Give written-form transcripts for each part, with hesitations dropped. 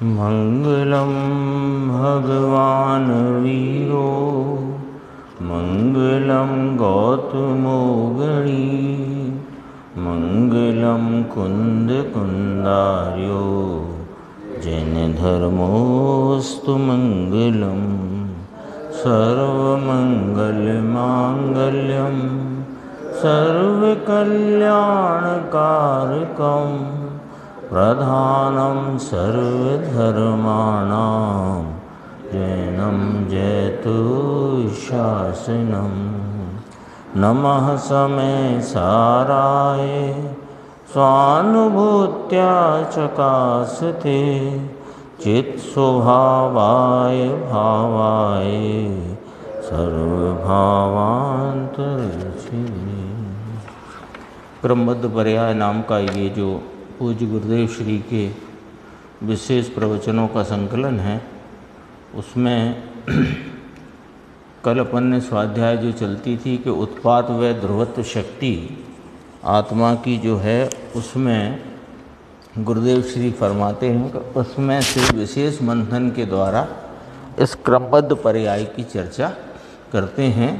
मंगलम भगवान वीरो मंगलम गौतमो गणी मंगलम कुंद कुंदार्यो जैन धर्मोस्तु मंगलम सर्वमंगल मांगल्यम सर्वकल्याणकारकम प्रधानम सर्वधर्माणां जैनं जयतु शासनम। नमः समय साराय स्वानुभूत्या चकासते चित्स्वभावाय भावाय सर्वभावांतरचिने। क्रमबद्ध पर्याय नाम का ये जो पूज्य गुरुदेव श्री के विशेष प्रवचनों का संकलन है, उसमें कल अपन ने स्वाध्याय जो चलती थी कि उत्पाद व ध्रुवत्व शक्ति आत्मा की जो है, उसमें गुरुदेव श्री फरमाते हैं कि उसमें से विशेष मंथन के द्वारा इस क्रमबद्ध पर्याय की चर्चा करते हैं।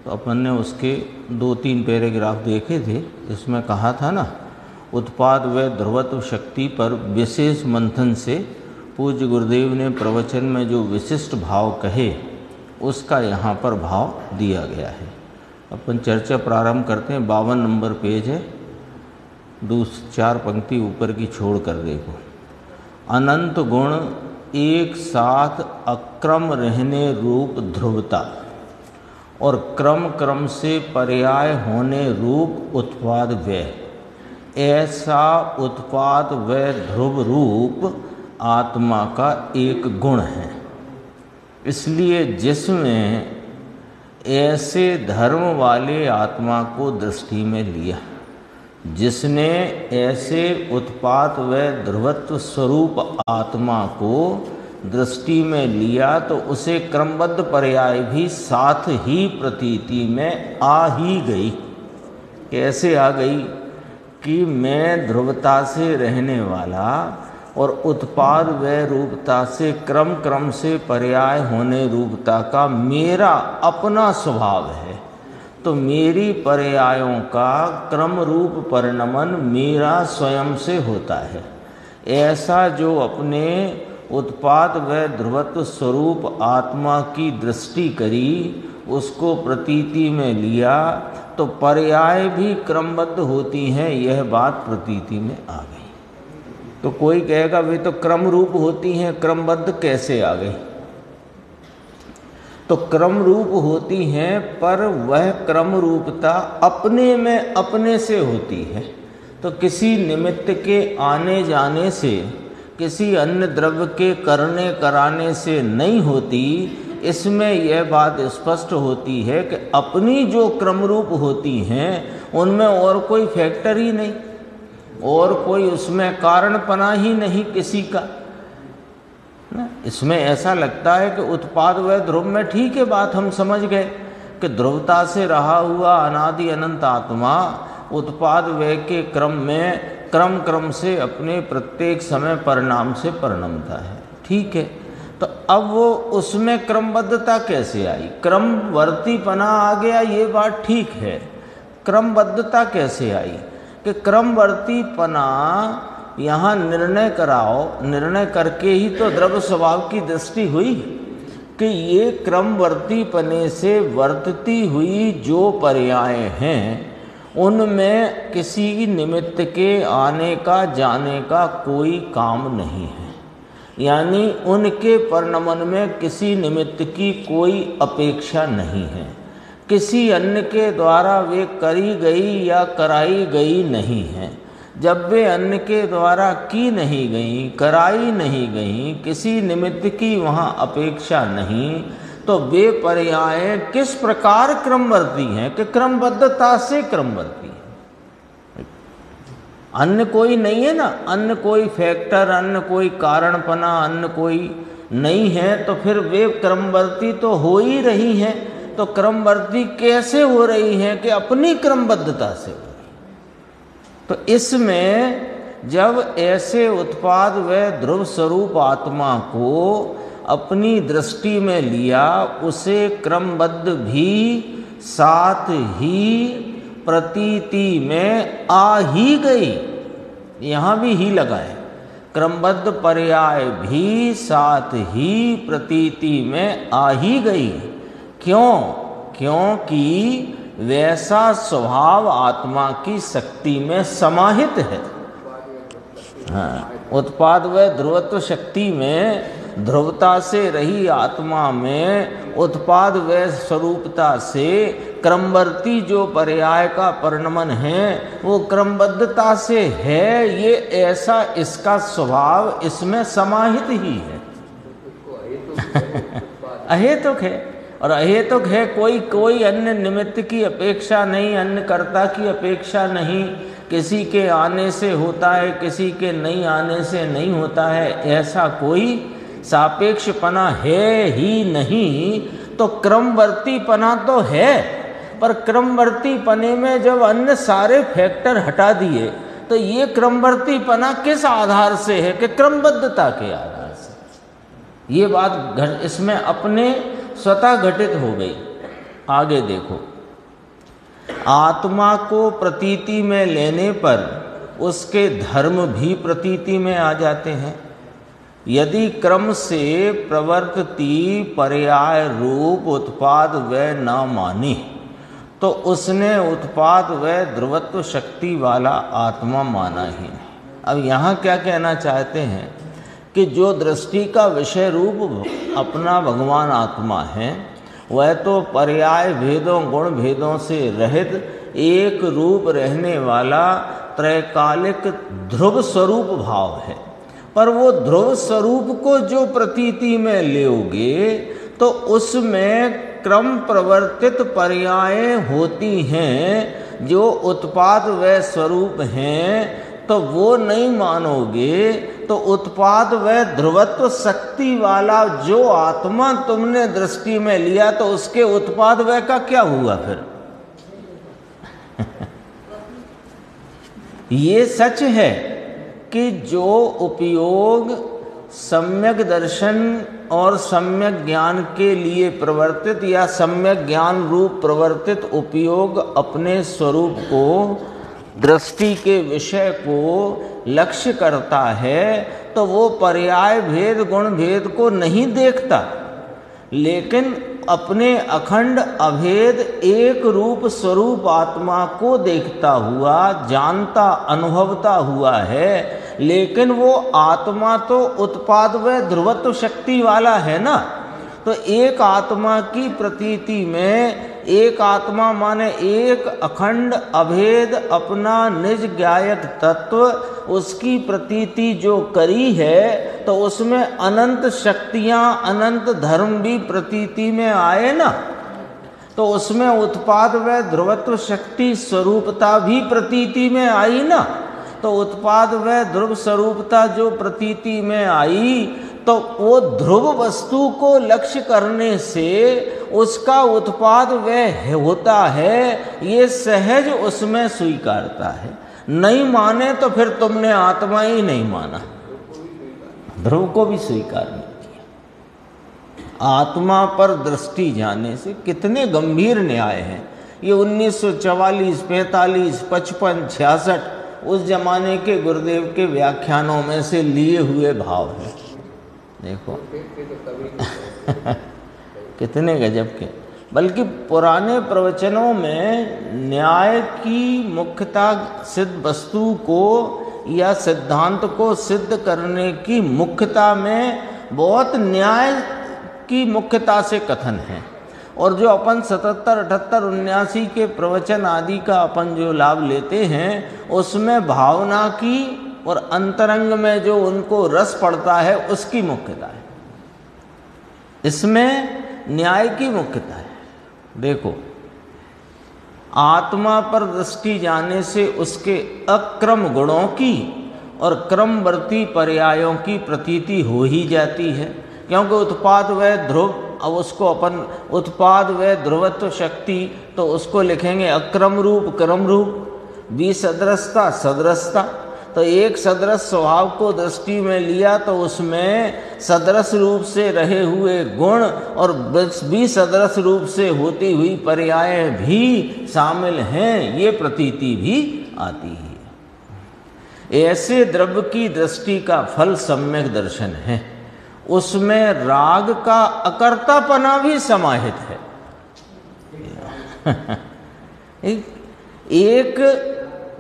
तो अपन ने उसके 2-3 पैराग्राफ देखे थे। इसमें कहा था ना, उत्पाद व ध्रुवत्व शक्ति पर विशेष मंथन से पूज्य गुरुदेव ने प्रवचन में जो विशिष्ट भाव कहे, उसका यहाँ पर भाव दिया गया है। अपन चर्चा प्रारंभ करते हैं। 52 नंबर पेज है, 4 पंक्ति ऊपर की छोड़ कर देखो। अनंत गुण एक साथ अक्रम रहने रूप ध्रुवता और क्रम क्रम से पर्याय होने रूप उत्पाद व्यय, ऐसा उत्पाद व ध्रुव रूप आत्मा का एक गुण है। इसलिए जिसमें ऐसे धर्म वाले आत्मा को दृष्टि में लिया, जिसने ऐसे उत्पाद व ध्रुवत्व स्वरूप आत्मा को दृष्टि में लिया, तो उसे क्रमबद्ध पर्याय भी साथ ही प्रतीति में आ ही गई। कैसे आ गई कि मैं ध्रुवता से रहने वाला और उत्पाद व रूपता से क्रम क्रम से पर्याय होने रूपता का मेरा अपना स्वभाव है, तो मेरी पर्यायों का क्रम रूप परिणमन मेरा स्वयं से होता है। ऐसा जो अपने उत्पाद व ध्रुवत्व स्वरूप आत्मा की दृष्टि करी, उसको प्रतीति में लिया, तो पर्याय भी क्रमबद्ध होती हैं, यह बात प्रतीति में आ गई। तो कोई कहेगा वे तो क्रम रूप होती हैं, क्रमबद्ध कैसे आ गई? तो क्रम रूप होती हैं, पर वह क्रम रूपता अपने में अपने से होती है। तो किसी निमित्त के आने जाने से, किसी अन्य द्रव्य के करने कराने से नहीं होती। इसमें यह बात स्पष्ट होती है कि अपनी जो क्रम रूप होती हैं, उनमें और कोई फैक्टर ही नहीं, और कोई उसमें कारणपना ही नहीं किसी का। इसमें ऐसा लगता है कि उत्पाद व ध्रुव में ठीक है, बात हम समझ गए कि ध्रुवता से रहा हुआ अनादि अनंत आत्मा उत्पाद व के क्रम में क्रम क्रम से अपने प्रत्येक समय परिणाम से परिणमता है। ठीक है, तो अब वो उसमें क्रमबद्धता कैसे आई? क्रमवर्तीपना आ गया, ये बात ठीक है। क्रमबद्धता कैसे आई कि क्रमवर्तीपना यहाँ निर्णय कराओ, निर्णय करके ही तो द्रव्य स्वभाव की दृष्टि हुई कि ये क्रमवर्तीपने से वर्तती हुई जो पर्याय हैं, उनमें किसी निमित्त के आने का जाने का कोई काम नहीं है। यानी उनके परिणमन में किसी निमित्त की कोई अपेक्षा नहीं है, किसी अन्य के द्वारा वे करी गई या कराई गई नहीं है। जब वे अन्य के द्वारा की नहीं गई, कराई नहीं गई, किसी निमित्त की वहाँ अपेक्षा नहीं, तो वे पर्याय किस प्रकार क्रमवर्ती हैं कि क्रमबद्धता से क्रमवर्ती है। अन्य कोई नहीं है ना, अन्य कोई फैक्टर, अन्य कोई कारणपना, अन्य कोई नहीं है, तो फिर वे क्रमवर्ती तो हो ही रही हैं। तो क्रमवर्ती कैसे हो रही हैं कि अपनी क्रमबद्धता से। तो इसमें जब ऐसे उत्पाद व ध्रुव स्वरूप आत्मा को अपनी दृष्टि में लिया, उसे क्रमबद्ध भी साथ ही प्रतीति में आ ही गई। यहाँ भी ही लगा है, क्रमबद्ध पर्याय भी साथ ही प्रतीति में आ ही गई। क्यों? क्योंकि वैसा स्वभाव आत्मा की शक्ति में समाहित है। हाँ, उत्पाद व ध्रुवत्व शक्ति में ध्रुवता से रही आत्मा में उत्पाद व स्वरूपता से क्रमवर्ती जो पर्याय का परिणमन है वो क्रमबद्धता से है। ये ऐसा इसका स्वभाव इसमें समाहित ही है। अहेतुक है, और अहेतुक है, कोई अन्य निमित्त की अपेक्षा नहीं, अन्य कर्ता की अपेक्षा नहीं। किसी के आने से होता है, किसी के नहीं आने से नहीं होता है, ऐसा कोई सापेक्षपना है ही नहीं। तो क्रमवर्तीपना तो है, पर क्रमवर्तीपने में जब अन्य सारे फैक्टर हटा दिए तो ये क्रमवर्तीपना किस आधार से है? कि क्रमबद्धता के आधार से। ये बात इसमें अपने स्वतः घटित हो गई। आगे देखो, आत्मा को प्रतीति में लेने पर उसके धर्म भी प्रतीति में आ जाते हैं। यदि क्रम से प्रवर्तती पर्याय रूप उत्पाद व न माने तो उसने उत्पाद व ध्रुवत्व शक्ति वाला आत्मा माना ही नहीं। अब यहाँ क्या कहना चाहते हैं कि जो दृष्टि का विषय रूप अपना भगवान आत्मा है वह तो पर्याय भेदों गुण भेदों से रहित एक रूप रहने वाला त्रैकालिक ध्रुव स्वरूप भाव है। पर वो ध्रुव स्वरूप को जो प्रतीति में लोगे तो उसमें क्रम प्रवर्तित पर्याय होती हैं जो उत्पाद व स्वरूप हैं, तो वो नहीं मानोगे तो उत्पाद व ध्रुवत्व शक्ति वाला जो आत्मा तुमने दृष्टि में लिया तो उसके उत्पाद व का क्या हुआ फिर? ये सच है कि जो उपयोग सम्यक दर्शन और सम्यक ज्ञान के लिए प्रवर्तित या सम्यक ज्ञान रूप प्रवर्तित उपयोग अपने स्वरूप को दृष्टि के विषय को लक्ष्य करता है तो वो पर्याय भेद गुण भेद को नहीं देखता, लेकिन अपने अखंड अभेद एक रूप स्वरूप आत्मा को देखता हुआ जानता अनुभवता हुआ है। लेकिन वो आत्मा तो उत्पाद व ध्रुवत्व शक्ति वाला है ना। तो एक आत्मा की प्रतीति में एक आत्मा माने एक अखंड अभेद अपना निज ज्ञायक तत्व उसकी प्रतीति जो करी है तो उसमें अनंत शक्तियां अनंत धर्म भी प्रतीति में आए ना। तो उसमें उत्पाद व ध्रुवत्व शक्ति स्वरूपता भी प्रतीति में आई ना। तो उत्पाद व ध्रुव स्वरूपता जो प्रतीति में आई तो वो ध्रुव वस्तु को लक्ष्य करने से उसका उत्पाद वह होता है, ये सहज उसमें स्वीकारता है। नहीं माने तो फिर तुमने आत्मा ही नहीं माना, ध्रुव को भी स्वीकार नहीं किया। आत्मा पर दृष्टि जाने से कितने गंभीर न्याय हैं। ये 1944, 45, 55, 66 उस जमाने के गुरुदेव के व्याख्यानों में से लिए हुए भाव हैं। देखो कितने गजब के। बल्कि पुराने प्रवचनों में न्याय की मुख्यता सिद्ध वस्तु को या सिद्धांत को सिद्ध करने की मुख्यता में बहुत न्याय की मुख्यता से कथन है। और जो अपन 77, 78, 79 के प्रवचन आदि का अपन जो लाभ लेते हैं उसमें भावना की और अंतरंग में जो उनको रस पड़ता है उसकी मुख्यता है, इसमें न्याय की मुख्यता है। देखो, आत्मा पर दृष्टि जाने से उसके अक्रम गुणों की और क्रमवर्ती पर्यायों की प्रतीति हो ही जाती है। क्योंकि उत्पाद व ध्रुव, अब उसको अपन उत्पाद व ध्रुवत्व शक्ति तो उसको लिखेंगे अक्रम रूप क्रम रूप, विसदृशता सदृशता। तो एक सदृश स्वभाव को दृष्टि में लिया तो उसमें सदृश रूप से रहे हुए गुण और भी सदृश रूप से होती हुई पर्याय भी शामिल हैं, ये प्रतीति भी आती है। ऐसे द्रव्य की दृष्टि का फल सम्यक दर्शन है। उसमें राग का अकर्तापना भी समाहित है। एक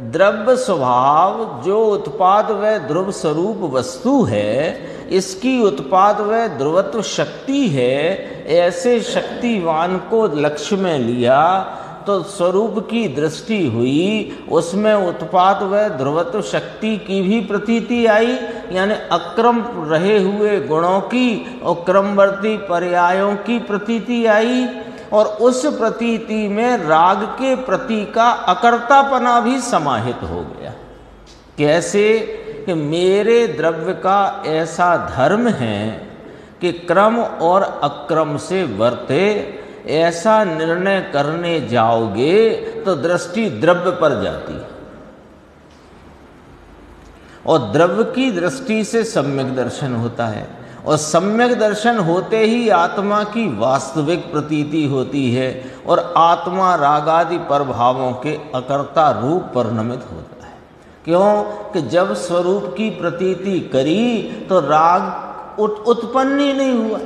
द्रव्य स्वभाव जो उत्पाद व ध्रुव स्वरूप वस्तु है, इसकी उत्पाद व ध्रुवत्व शक्ति है, ऐसे शक्तिवान को लक्ष्य में लिया तो स्वरूप की दृष्टि हुई, उसमें उत्पाद व ध्रुवत्व शक्ति की भी प्रतीति आई, यानी अक्रम रहे हुए गुणों की और क्रमवर्ती पर्यायों की प्रतीति आई, और उस प्रतीति में राग के प्रति का अकर्तापना भी समाहित हो गया। कैसे कि मेरे द्रव्य का ऐसा धर्म है कि क्रम और अक्रम से वर्ते, ऐसा निर्णय करने जाओगे तो दृष्टि द्रव्य पर जाती है, और द्रव्य की दृष्टि से सम्यक दर्शन होता है, और सम्यक दर्शन होते ही आत्मा की वास्तविक प्रतीति होती है, और आत्मा रागादि प्रभावों के अकर्ता रूप परिणमित होता है। क्यों कि जब स्वरूप की प्रतीति करी तो राग उत्पन्न ही नहीं हुआ,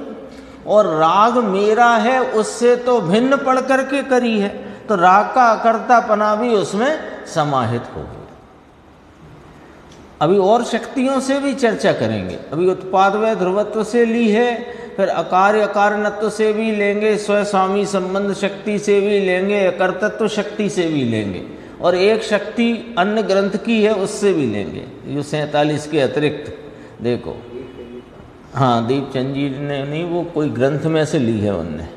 और राग मेरा है उससे तो भिन्न पढ़ करके करी है, तो राग का अकर्तापना भी उसमें समाहित हो गया। अभी और शक्तियों से भी चर्चा करेंगे। अभी उत्पाद व ध्रुवत्व से ली है, फिर अकार्य अकारणत्व से भी लेंगे, स्वस्वामी संबंध शक्ति से भी लेंगे, अकर्तत्व शक्ति से भी लेंगे, और एक शक्ति अन्य ग्रंथ की है उससे भी लेंगे, जो 47 के अतिरिक्त। देखो, हाँ, दीपचंद जी ने नहीं, वो कोई ग्रंथ में से ली है उनने।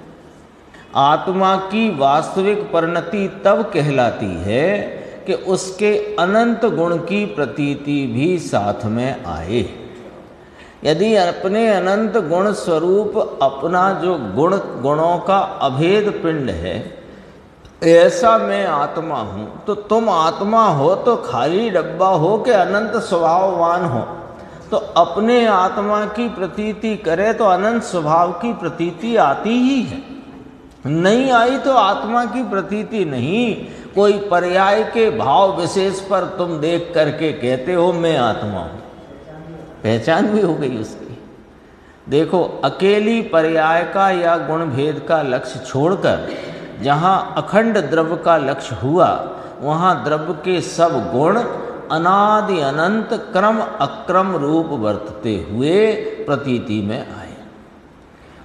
आत्मा की वास्तविक परिणति तब कहलाती है कि उसके अनंत गुण की प्रतीति भी साथ में आए। यदि अपने अनंत गुण स्वरूप अपना जो गुणों का अभेद पिंड है, ऐसा मैं आत्मा हूँ, तो तुम आत्मा हो तो खाली डब्बा हो कि अनंत स्वभाववान हो, तो अपने आत्मा की प्रतीति करे तो अनंत स्वभाव की प्रतीति आती ही है। नहीं आई तो आत्मा की प्रतीति नहीं। कोई पर्याय के भाव विशेष पर तुम देख करके कहते हो मैं आत्मा हूँ, पहचान भी हो गई उसकी। देखो, अकेली पर्याय का या गुण भेद का लक्ष्य छोड़कर जहाँ अखंड द्रव्य का लक्ष्य हुआ, वहाँ द्रव्य के सब गुण अनादि अनंत क्रम अक्रम रूप वर्तते हुए प्रतीति में आए।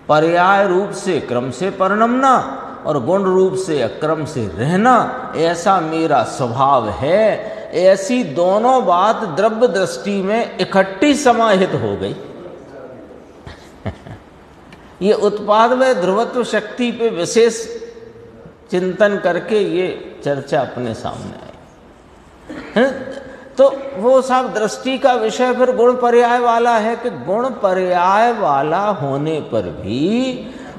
पर्याय रूप से क्रम से परिणमना और गुण रूप से अक्रम से रहना, ऐसा मेरा स्वभाव है। ऐसी दोनों बात द्रव्य दृष्टि में इकट्ठी समाहित हो गई। ये उत्पाद व ध्रुवत्व शक्ति पे विशेष चिंतन करके ये चर्चा अपने सामने आई। तो वो सब दृष्टि का विषय फिर गुण पर्याय वाला है कि गुण पर्याय वाला होने पर भी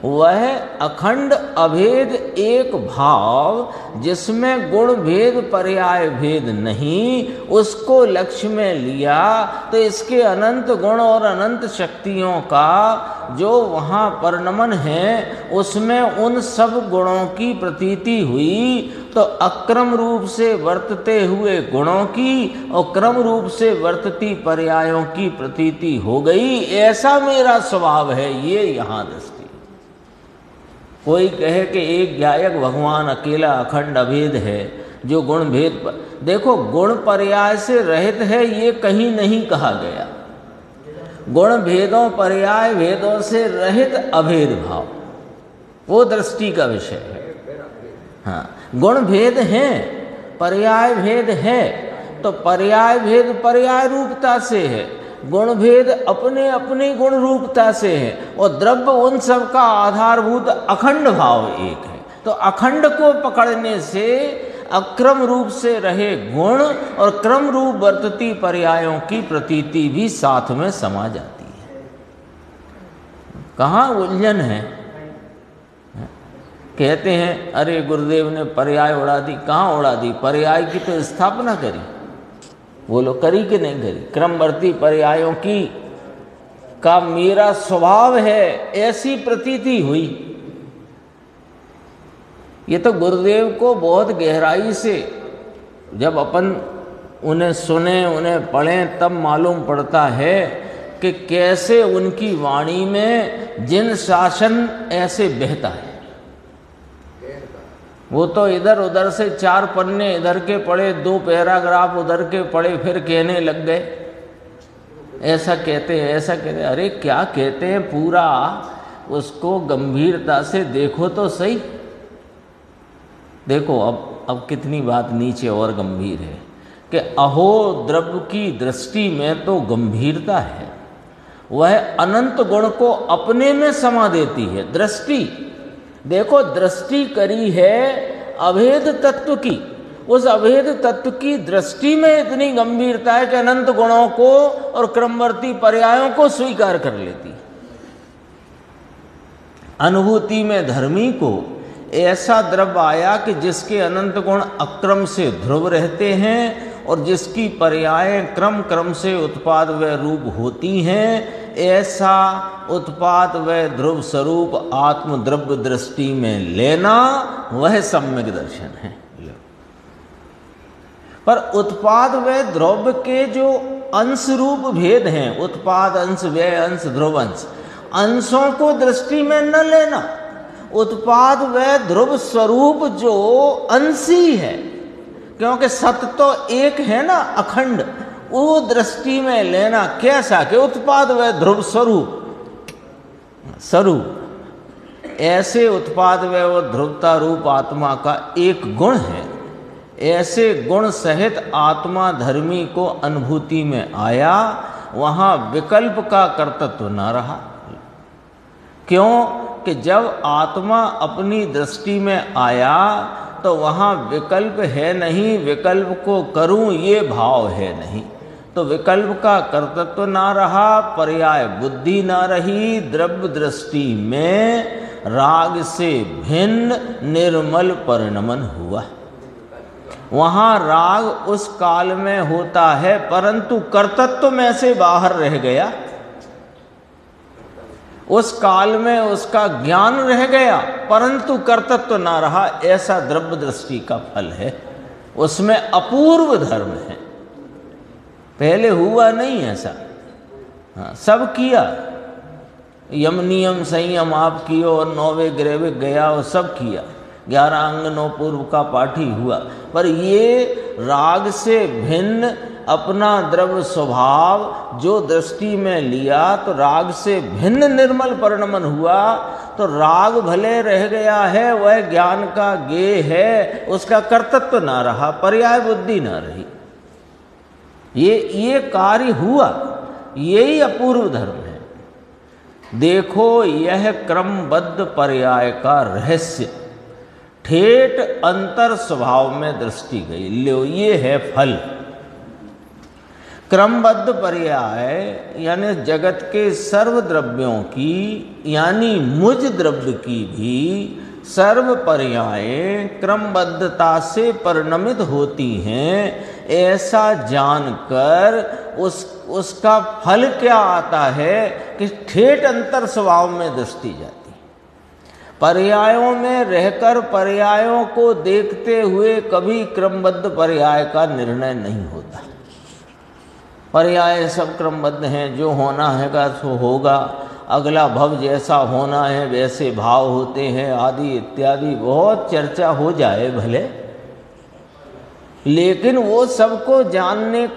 वह अखंड अभेद एक भाव, जिसमें गुण भेद पर्याय भेद नहीं, उसको लक्ष्य में लिया तो इसके अनंत गुण और अनंत शक्तियों का जो वहाँ परिणमन है, उसमें उन सब गुणों की प्रतीति हुई, तो अक्रम रूप से वर्तते हुए गुणों की और क्रम रूप से वर्तती पर्यायों की प्रतीति हो गई। ऐसा मेरा स्वभाव है, ये यहाँ दृष्टि। कोई कहे कि एक गायक भगवान अकेला अखंड अभेद है, जो गुण भेद पर, देखो, गुण पर्याय से रहित है ये कहीं नहीं कहा गया। गुण भेदों पर्याय भेदों से रहित अभेद भाव, वो दृष्टि का विषय है। हाँ, गुण भेद हैं, पर्याय भेद है, तो पर्याय भेद पर्याय रूपता से है, गुण भेद अपने अपने गुण रूपता से है, और द्रव्य उन सब का आधारभूत अखंड भाव एक है। तो अखंड को पकड़ने से अक्रम रूप से रहे गुण और क्रम रूप वर्तती पर्यायों की प्रतीति भी साथ में समा जाती है। कहाँ उलझन है? कहते हैं अरे गुरुदेव ने पर्याय उड़ा दी। कहाँ उड़ा दी? पर्याय की तो स्थापना करी। बोलो करी कि नहीं करी? क्रमवर्ती पर्यायों की का मेरा स्वभाव है, ऐसी प्रतीति हुई। ये तो गुरुदेव को बहुत गहराई से जब अपन उन्हें सुने, उन्हें पढ़ें, तब मालूम पड़ता है कि कैसे उनकी वाणी में जिन शासन ऐसे बहता है। वो तो इधर उधर से 4 पन्ने इधर के पढ़े, 2 पैराग्राफ उधर के पढ़े, फिर कहने लग गए ऐसा कहते हैं, ऐसा कहते हैं। अरे क्या कहते हैं, पूरा उसको गंभीरता से देखो तो सही। देखो अब कितनी बात नीचे और गंभीर है कि अहो द्रव्य की दृष्टि में तो गंभीरता है, वह अनंत गुण को अपने में समा देती है। दृष्टि देखो, दृष्टि करी है अभेद तत्व की, उस अभेद तत्व की दृष्टि में इतनी गंभीरता है कि अनंत गुणों को और क्रमवर्ती पर्यायों को स्वीकार कर लेती है। अनुभूति में धर्मी को ऐसा द्रव्य आया कि जिसके अनंत गुण अक्रम से ध्रुव रहते हैं और जिसकी पर्यायें क्रम क्रम से उत्पाद व रूप होती हैं, ऐसा उत्पाद व ध्रुव स्वरूप आत्मद्रव्य दृष्टि में लेना वह सम्यक दर्शन है। पर उत्पाद व द्रव्य के जो अंश रूप भेद हैं, उत्पाद अंश, व्यय अंश, ध्रुव अंश, अंशों को दृष्टि में न लेना। उत्पाद व ध्रुव स्वरूप जो अंशी है, क्योंकि सत्य तो एक है ना, अखंड, वो दृष्टि में लेना। कैसा कि उत्पाद व ध्रुव स्वरूप ऐसे उत्पाद व ध्रुवता रूप आत्मा का एक गुण है। ऐसे गुण सहित आत्मा धर्मी को अनुभूति में आया, वहाँ विकल्प का कर्तृत्व न रहा। क्यों कि जब आत्मा अपनी दृष्टि में आया तो वहाँ विकल्प है नहीं, विकल्प को करूं ये भाव है नहीं, तो विकल्प का कर्तृत्व ना रहा, पर्याय बुद्धि ना रही। द्रव्य दृष्टि में राग से भिन्न निर्मल परिणमन हुआ। वहाँ राग उस काल में होता है, परंतु कर्तृत्व में से बाहर रह गया। उस काल में उसका ज्ञान रह गया, परंतु कर्तृत्व ना रहा। ऐसा द्रव्य दृष्टि का फल है, उसमें अपूर्व धर्म है। पहले हुआ नहीं ऐसा। हाँ, सब किया, यम नियम संयम आप कियो और 9वें ग्रह गया और सब किया, 11 अंग 9 पूर्व का पाठी हुआ, पर ये राग से भिन्न अपना द्रव्य स्वभाव जो दृष्टि में लिया तो राग से भिन्न निर्मल परिणमन हुआ। तो राग भले रह गया है, वह ज्ञान का गेय है, उसका कर्तृत्व ना रहा, पर्याय बुद्धि ना रही। ये कार्य हुआ, यही अपूर्व धर्म है। देखो यह क्रमबद्ध पर्याय का रहस्य ठेठ अंतर स्वभाव में दृष्टि गई। लो ये है फल। क्रमबद्ध पर्याय यानी जगत के सर्व द्रव्यों की, यानी मुझ द्रव्य की भी सर्व पर्यायें क्रमबद्धता से परिणमित होती हैं। ऐसा जानकर उसका फल क्या आता है कि ठेठ अंतर स्वभाव में दृष्टि जाती। पर्यायों में रहकर पर्यायों को देखते हुए कभी क्रमबद्ध पर्याय का निर्णय नहीं होता। पर्याय सब क्रमबद्ध हैं, जो होना हैगा सो होगा, अगला भव जैसा होना है वैसे भाव होते हैं, आदि इत्यादि बहुत चर्चा हो जाए भले, लेकिन वो सबको जानने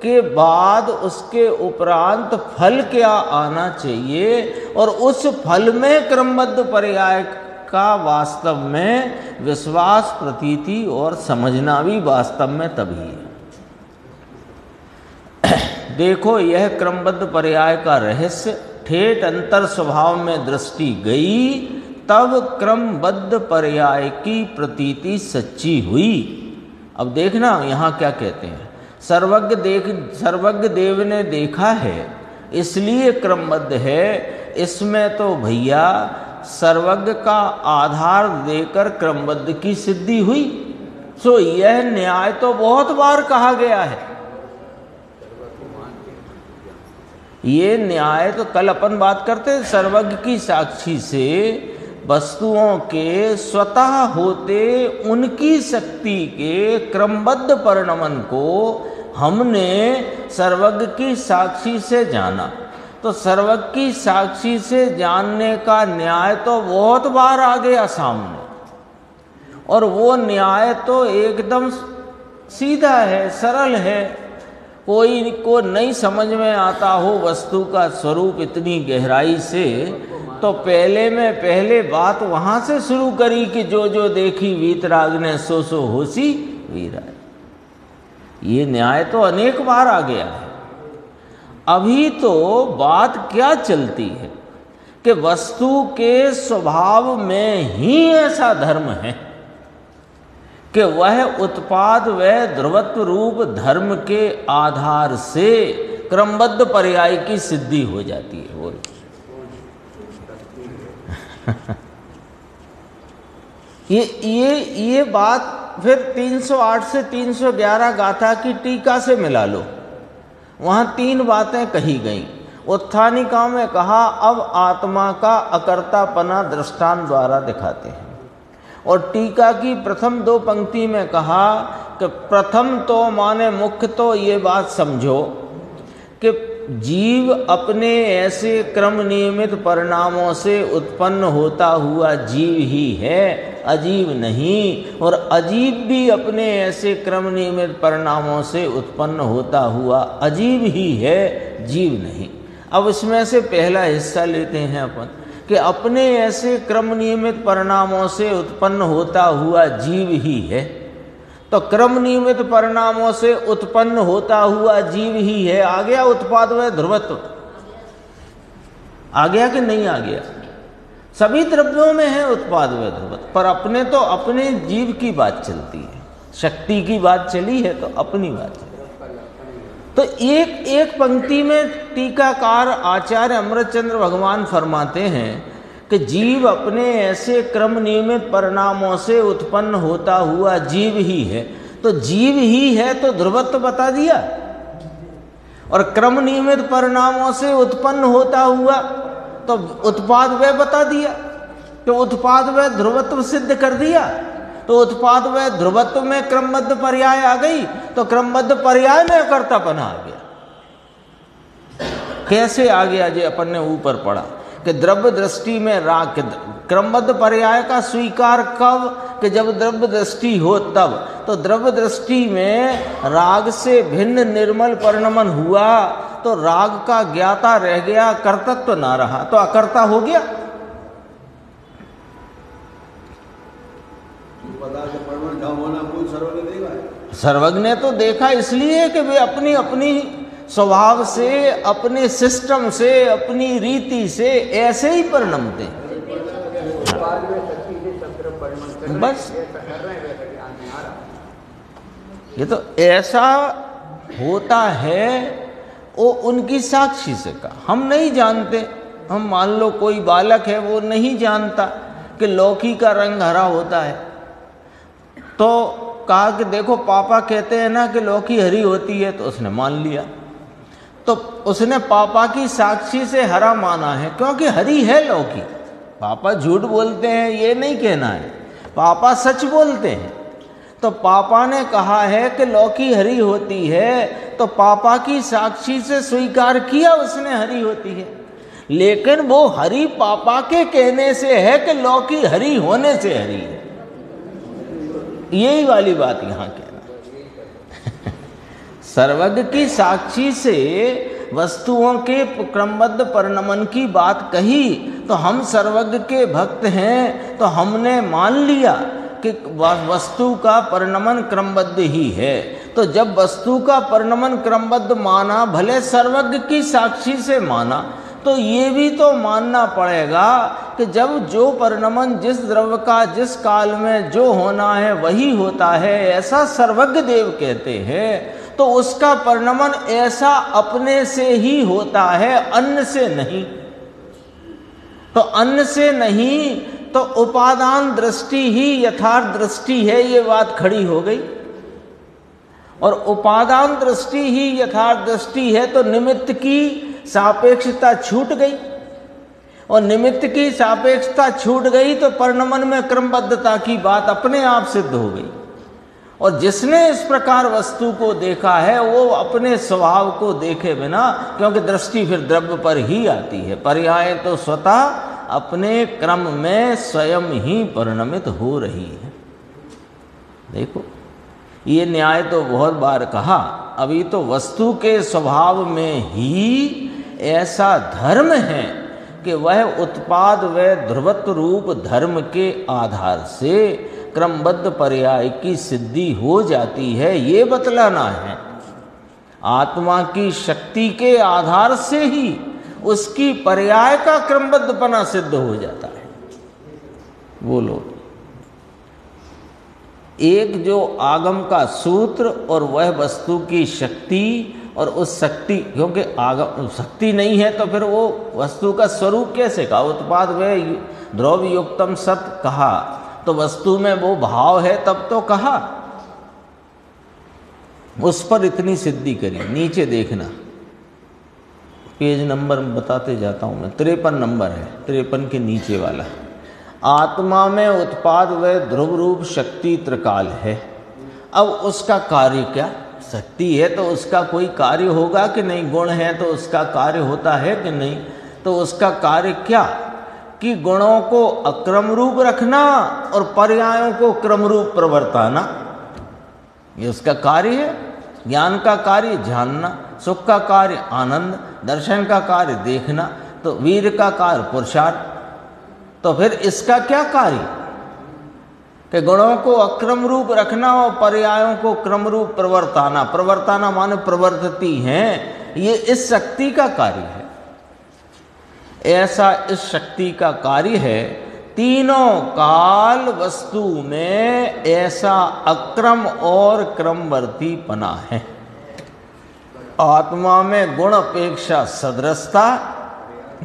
के बाद उसके उपरांत फल क्या आना चाहिए, और उस फल में क्रमबद्ध पर्याय का वास्तव में विश्वास, प्रतीति और समझना भी वास्तव में तभी है। देखो यह क्रमबद्ध पर्याय का रहस्य ठेठ अंतर स्वभाव में दृष्टि गई, तब क्रमबद्ध पर्याय की प्रतीति सच्ची हुई। अब देखना यहाँ क्या कहते हैं, सर्वज्ञ देव ने देखा है इसलिए क्रमबद्ध है। इसमें तो भैया सर्वज्ञ का आधार देकर क्रमबद्ध की सिद्धि हुई। सो यह न्याय तो बहुत बार कहा गया है, ये न्याय तो कल अपन बात करते हैं, सर्वज्ञ की साक्षी से वस्तुओं के स्वतः होते उनकी शक्ति के क्रमबद्ध परिणमन को हमने सर्वज्ञ की साक्षी से जाना। तो सर्वज्ञ की साक्षी से जानने का न्याय तो बहुत बार आ गया सामने, और वो न्याय तो एकदम सीधा है, सरल है। कोई को नहीं समझ में आता हो वस्तु का स्वरूप इतनी गहराई से, तो पहले बात वहाँ से शुरू करी कि जो जो देखी वीतराग ने सो सो होसी वीराग। ये न्याय तो अनेक बार आ गया है। अभी तो बात क्या चलती है कि वस्तु के स्वभाव में ही ऐसा धर्म है कि वह उत्पाद व ध्रुवत्व रूप धर्म के आधार से क्रमबद्ध पर्याय की सिद्धि हो जाती है। वो ये बात फिर 308 से 311 गाथा की टीका से मिला लो। वहाँ 3 बातें कही गई। उत्थानिका में कहा अब आत्मा का अकर्तापना दृष्टांत द्वारा दिखाते हैं, और टीका की प्रथम 2 पंक्ति में कहा कि प्रथम तो माने मुख्य तो ये बात समझो कि जीव अपने ऐसे क्रम नियमित परिणामों से उत्पन्न होता हुआ जीव ही है, अजीव नहीं। और अजीव भी अपने ऐसे क्रम नियमित परिणामों से उत्पन्न होता हुआ अजीव ही है, जीव नहीं। अब इसमें से पहला हिस्सा लेते हैं अपन कि अपने ऐसे क्रम नियमित परिणामों से उत्पन्न होता हुआ जीव ही है। तो क्रम नियमित परिणामों से उत्पन्न होता हुआ जीव ही है, आ गया उत्पाद व ध्रुवत्व, आ गया कि नहीं आ गया? सभी द्रव्यों में है उत्पाद व ध्रुवत्व, पर अपने तो अपने जीव की बात चलती है, शक्ति की बात चली है तो अपनी बात चली। तो एक पंक्ति में टीकाकार आचार्य अमृतचंद्र भगवान फरमाते हैं कि जीव अपने ऐसे क्रम नियमित परिणामों से उत्पन्न होता हुआ जीव ही है। तो जीव ही है तो ध्रुवत्व बता दिया, और क्रम नियमित परिणामों से उत्पन्न होता हुआ तो उत्पाद व बता दिया, तो उत्पाद व ध्रुवत्व सिद्ध कर दिया। तो उत्पाद व ध्रुवत्व में क्रमबद्ध पर्याय आ गई, तो क्रमबद्ध पर्याय में अकर्तापन आ गया। कैसे आ गया? जो अपन ने ऊपर पढ़ा कि द्रव्य दृष्टि में राग, क्रमबद्ध पर्याय का स्वीकार कब? कि जब द्रव्य दृष्टि हो तब। तो द्रव्य दृष्टि में राग से भिन्न निर्मल परिणमन हुआ, तो राग का ज्ञाता रह गया, कर्तृत्व ना रहा, तो अकर्ता हो गया। सर्वज्ञ ने तो देखा इसलिए कि वे अपनी अपनी स्वभाव से, अपने सिस्टम से, अपनी रीति से ऐसे ही परिणमते हैं। बस ये तो ऐसा होता है, वो उनकी साक्षी से कहा। हम नहीं जानते। हम मान लो कोई बालक है, वो नहीं जानता कि लौकी का रंग हरा होता है, तो कहा कि देखो पापा कहते हैं ना कि लौकी हरी होती है, तो उसने मान लिया। तो उसने पापा की साक्षी से हरा माना है, क्योंकि हरी है लौकी। पापा झूठ बोलते हैं ये नहीं कहना है, पापा सच बोलते हैं। तो पापा ने कहा है कि लौकी हरी होती है, तो पापा की साक्षी से स्वीकार किया उसने हरी होती है, लेकिन वो हरी पापा के कहने से है कि लौकी हरी होने से हरी है। यही वाली बात यहाँ कहना। सर्वज्ञ की साक्षी से वस्तुओं के क्रमबद्ध परिणमन की बात कही, तो हम सर्वज्ञ के भक्त हैं, तो हमने मान लिया कि वस्तु का परिणमन क्रमबद्ध ही है। तो जब वस्तु का परिणमन क्रमबद्ध माना, भले सर्वज्ञ की साक्षी से माना, तो ये भी तो मानना पड़ेगा कि जब जो परिणमन जिस द्रव्य का जिस काल में जो होना है वही होता है, ऐसा सर्वज्ञ देव कहते हैं, तो उसका परिणमन ऐसा अपने से ही होता है, अन्य से नहीं। तो अन्य से नहीं, तो उपादान दृष्टि ही यथार्थ दृष्टि है, ये बात खड़ी हो गई। और उपादान दृष्टि ही यथार्थ दृष्टि है, तो निमित्त की सापेक्षता छूट गई, और निमित्त की सापेक्षता छूट गई तो परिणमन में क्रमबद्धता की बात अपने आप सिद्ध हो गई। और जिसने इस प्रकार वस्तु को देखा है वो अपने स्वभाव को देखे बिना, क्योंकि दृष्टि फिर द्रव्य पर ही आती है, पर्याय तो स्वतः अपने क्रम में स्वयं ही परिणमित हो रही है। देखो, ये न्याय तो बहुत बार कहा, अभी तो वस्तु के स्वभाव में ही ऐसा धर्म है कि वह उत्पाद व ध्रुवत्व रूप धर्म के आधार से क्रमबद्ध पर्याय की सिद्धि हो जाती है, ये बतलाना है। आत्मा की शक्ति के आधार से ही उसकी पर्याय का क्रमबद्धपना सिद्ध हो जाता है। बोलो, एक जो आगम का सूत्र और वह वस्तु की शक्ति, और उस शक्ति, क्योंकि आगम शक्ति नहीं है तो फिर वो वस्तु का स्वरूप कैसे कहा? उत्पाद व ध्रुव युक्तम सत कहा तो वस्तु में वो भाव है तब तो कहा। उस पर इतनी सिद्धि करी। नीचे देखना, पेज नंबर बताते जाता हूं मैं, 53 नंबर है, 53 के नीचे वाला। आत्मा में उत्पाद व ध्रुव रूप शक्ति त्रिकाल है। अब उसका कार्य क्या? शक्ति है तो उसका कोई कार्य होगा कि नहीं? गुण है तो उसका कार्य होता है कि नहीं? तो उसका कार्य क्या? कि गुणों को अक्रम रूप रखना और पर्यायों को क्रम रूप प्रवर्ताना, ये उसका कार्य है। ज्ञान का कार्य जानना, सुख का कार्य आनंद, दर्शन का कार्य देखना, तो वीर का कार्य पुरुषार्थ। तो फिर इसका क्या कार्य? कि गुणों को अक्रम रूप रखना और पर्यायों को क्रम रूप प्रवर्ताना। प्रवर्ताना माने प्रवर्तती हैं, ये इस शक्ति का कार्य है। ऐसा इस शक्ति का कार्य है। तीनों काल वस्तु में ऐसा अक्रम और क्रमवर्तीपना है। आत्मा में गुण अपेक्षा सदृशता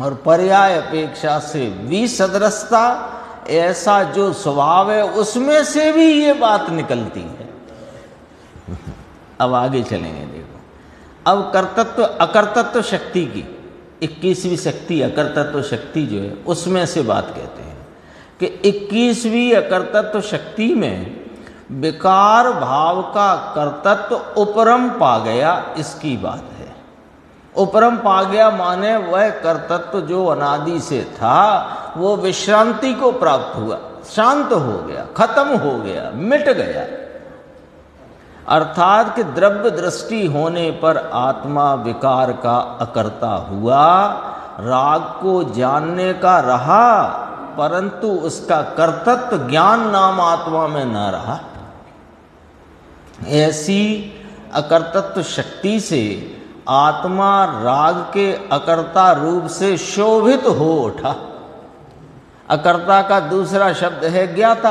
और पर्याय अपेक्षा से विसदृशता, ऐसा जो स्वभाव है उसमें से भी ये बात निकलती है। अब आगे चलेंगे, देखो। अब कर्तृत्व अकर्तृत्व शक्ति की 21वीं शक्ति, अकर्तृत्व शक्ति जो है उसमें से बात कहते हैं कि 21वीं अकर्तृत्व शक्ति में विकार भाव का कर्तृत्व उपरम पा गया, इसकी बात है। उपरम पा गया माने वह कर्तृत्व जो अनादि से था वो विश्रांति को प्राप्त हुआ, शांत हो गया, खत्म हो गया, मिट गया। अर्थात कि द्रव्य दृष्टि होने पर आत्मा विकार का अकर्ता हुआ, राग को जानने का रहा, परंतु उसका कर्तृत्व ज्ञान नाम आत्मा में न रहा। ऐसी अकर्तृत्व शक्ति से आत्मा राग के अकर्ता रूप से शोभित हो उठा। अकर्ता का दूसरा शब्द है ज्ञाता।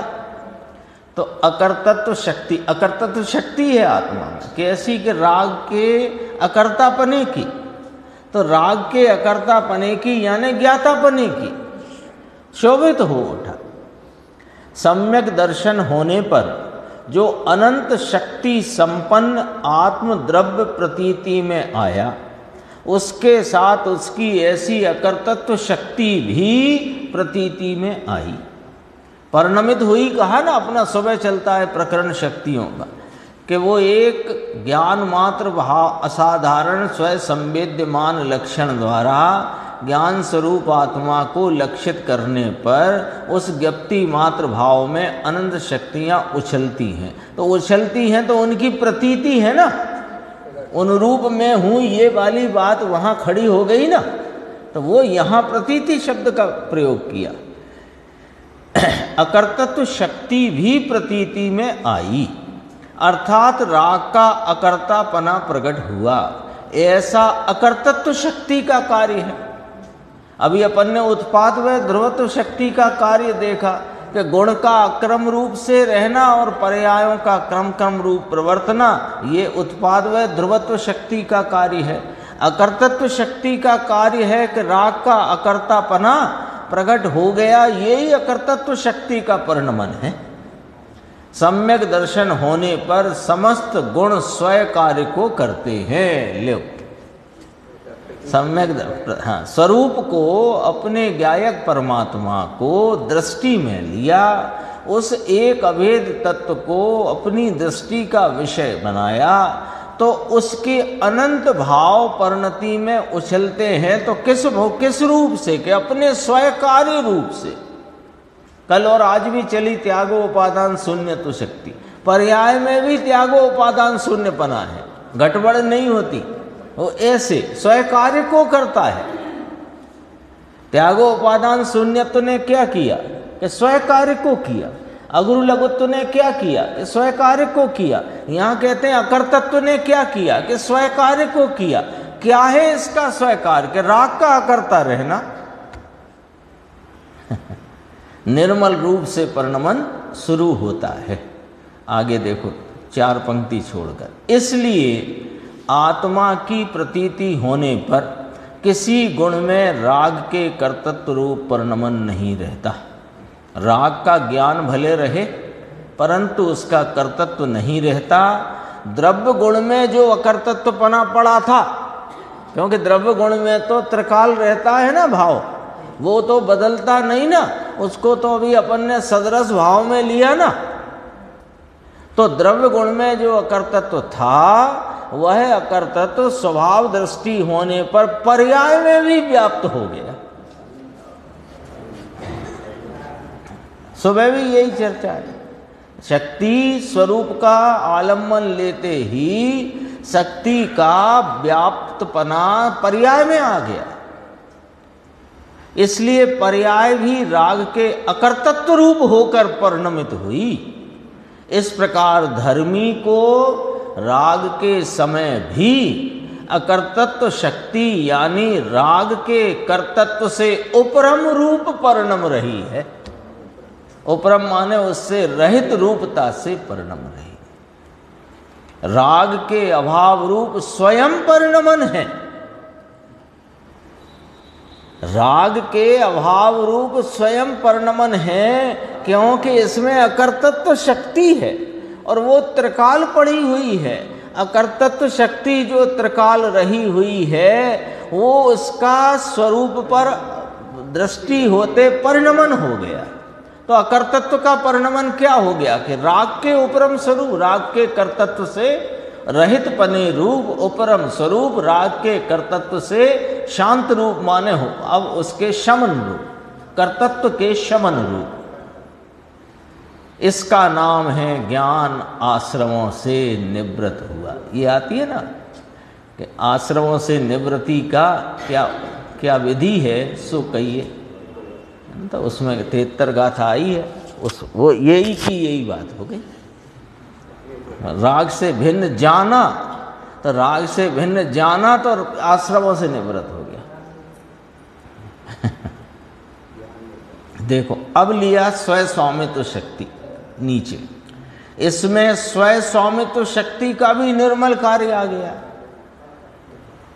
तो अकर्तृत्व शक्ति, अकर्तृत्व शक्ति है आत्मा में, कैसी? कि राग के अकर्तापने की। तो राग के अकर्तापने की यानी ज्ञातापने की शोभित हो उठा। सम्यक दर्शन होने पर जो अनंत शक्ति संपन्न आत्म द्रव्य प्रतीति में आया, उसके साथ उसकी ऐसी अकर्तृत्व शक्ति भी प्रतीति में आई, परिणमित हुई। कहा ना, अपना स्वभाव चलता है प्रकरण शक्तियों का, कि वो एक ज्ञान मात्र भाव असाधारण स्वयं संवेद्यमान लक्षण द्वारा ज्ञान स्वरूप आत्मा को लक्षित करने पर उस ज्ञप्ति मात्र भाव में अनंत शक्तियां उछलती हैं। तो उछलती हैं तो उनकी प्रतीति है ना, उन रूप में हूँ ये वाली बात वहाँ खड़ी हो गई ना, तो वो यहाँ प्रतीति शब्द का प्रयोग किया। अकर्तृत्व शक्ति भी प्रतीति में आई, अर्थात राग का अकर्तापना प्रकट हुआ। ऐसा अकर्तृत्व शक्ति का कार्य है। अभी अपन ने उत्पाद व ध्रुवत्व शक्ति का कार्य देखा कि गुण का अक्रम रूप से रहना और पर्यायों का क्रम क्रम रूप प्रवर्तना, ये उत्पाद व ध्रुवत्व शक्ति का कार्य है। अकर्तृत्व शक्ति का कार्य है कि राग का अकर्तापना प्रकट हो गया, यही अकर्तृत्व शक्ति का परिणमन है। सम्यक दर्शन होने पर समस्त गुण स्वयं कार्य को करते हैं। लो सम्यक हाँ, स्वरूप को अपने ज्ञायक परमात्मा को दृष्टि में लिया, उस एक अभेद तत्व को अपनी दृष्टि का विषय बनाया, तो उसके अनंत भाव परिणति में उछलते हैं। तो किस रूप से? कि अपने स्वीकार्य रूप से। कल और आज भी चली त्यागो उपादान शून्य तो शक्ति, पर्याय में भी त्यागो उपादान शून्यपना है, गड़बड़ नहीं होती। वो ऐसे स्वीकार्य को करता है। त्यागो उपादान शून्यत्व ने क्या किया? कि स्वीकार्य को किया। अगुरु लघुत्व ने क्या किया? कि स्वीकार्य को किया। यहाँ कहते हैं अकर्तत्व ने क्या किया? कि स्वीकार्य को किया। क्या है इसका स्वीकार? कि राग का अकर्ता रहना। निर्मल रूप से परिणमन शुरू होता है। आगे देखो 4 पंक्ति छोड़कर। इसलिए आत्मा की प्रतीति होने पर किसी गुण में राग के कर्तृत्व रूप परिणमन नहीं रहता। राग का ज्ञान भले रहे परंतु उसका कर्तृत्व नहीं रहता। द्रव्य गुण में जो अकर्तृत्वपना पड़ा था, क्योंकि द्रव्य गुण में तो त्रिकाल रहता है ना भाव, वो तो बदलता नहीं ना, उसको तो अभी अपन ने सदरस भाव में लिया ना। तो द्रव्य गुण में जो अकर्तृत्व था वह अकर्तृत्व स्वभाव दृष्टि होने पर पर्याय में भी व्याप्त हो गया। सुबह भी यही चर्चा है। शक्ति स्वरूप का आलम्बन लेते ही शक्ति का व्याप्तपना पर्याय में आ गया। इसलिए पर्याय भी राग के अकर्तृत्व रूप होकर परिणमित हुई। इस प्रकार धर्मी को राग के समय भी अकर्तृत्व शक्ति यानी राग के कर्तृत्व से उपरम रूप परिणम रही है। उपरम माने उससे रहित रूपता से परिणम रही। राग के अभाव रूप स्वयं परिणमन है। राग के अभाव रूप स्वयं परिणमन है, क्योंकि इसमें अकर्तृत्व शक्ति है और वो त्रिकाल पड़ी हुई है। अकर्तृत्व शक्ति जो त्रिकाल रही हुई है वो उसका स्वरूप पर दृष्टि होते परिणमन हो गया। तो अकर्तृत्व का परिणमन क्या हो गया? कि राग के उपरम स्वरूप, राग के कर्तृत्व से रहित पने रूप उपरम स्वरूप, राग के कर्तृत्व से शांत रूप माने हो अब उसके शमन रूप, कर्तृत्व के शमन रूप। इसका नाम है ज्ञान आश्रमों से निवृत्त हुआ। ये आती है ना कि आश्रमों से निवृत्ति का क्या विधि है, सो कहिए। तो उसमें 73 गाथा आई है, वो यही की यही बात हो गई। राग से भिन्न जाना, तो राग से भिन्न जाना तो आश्रमों से निवृत्त हो गया। देखो अब लिया स्वयं स्वामित्व शक्ति नीचे, इसमें स्वयं स्वामित्व शक्ति का भी निर्मल कार्य आ गया।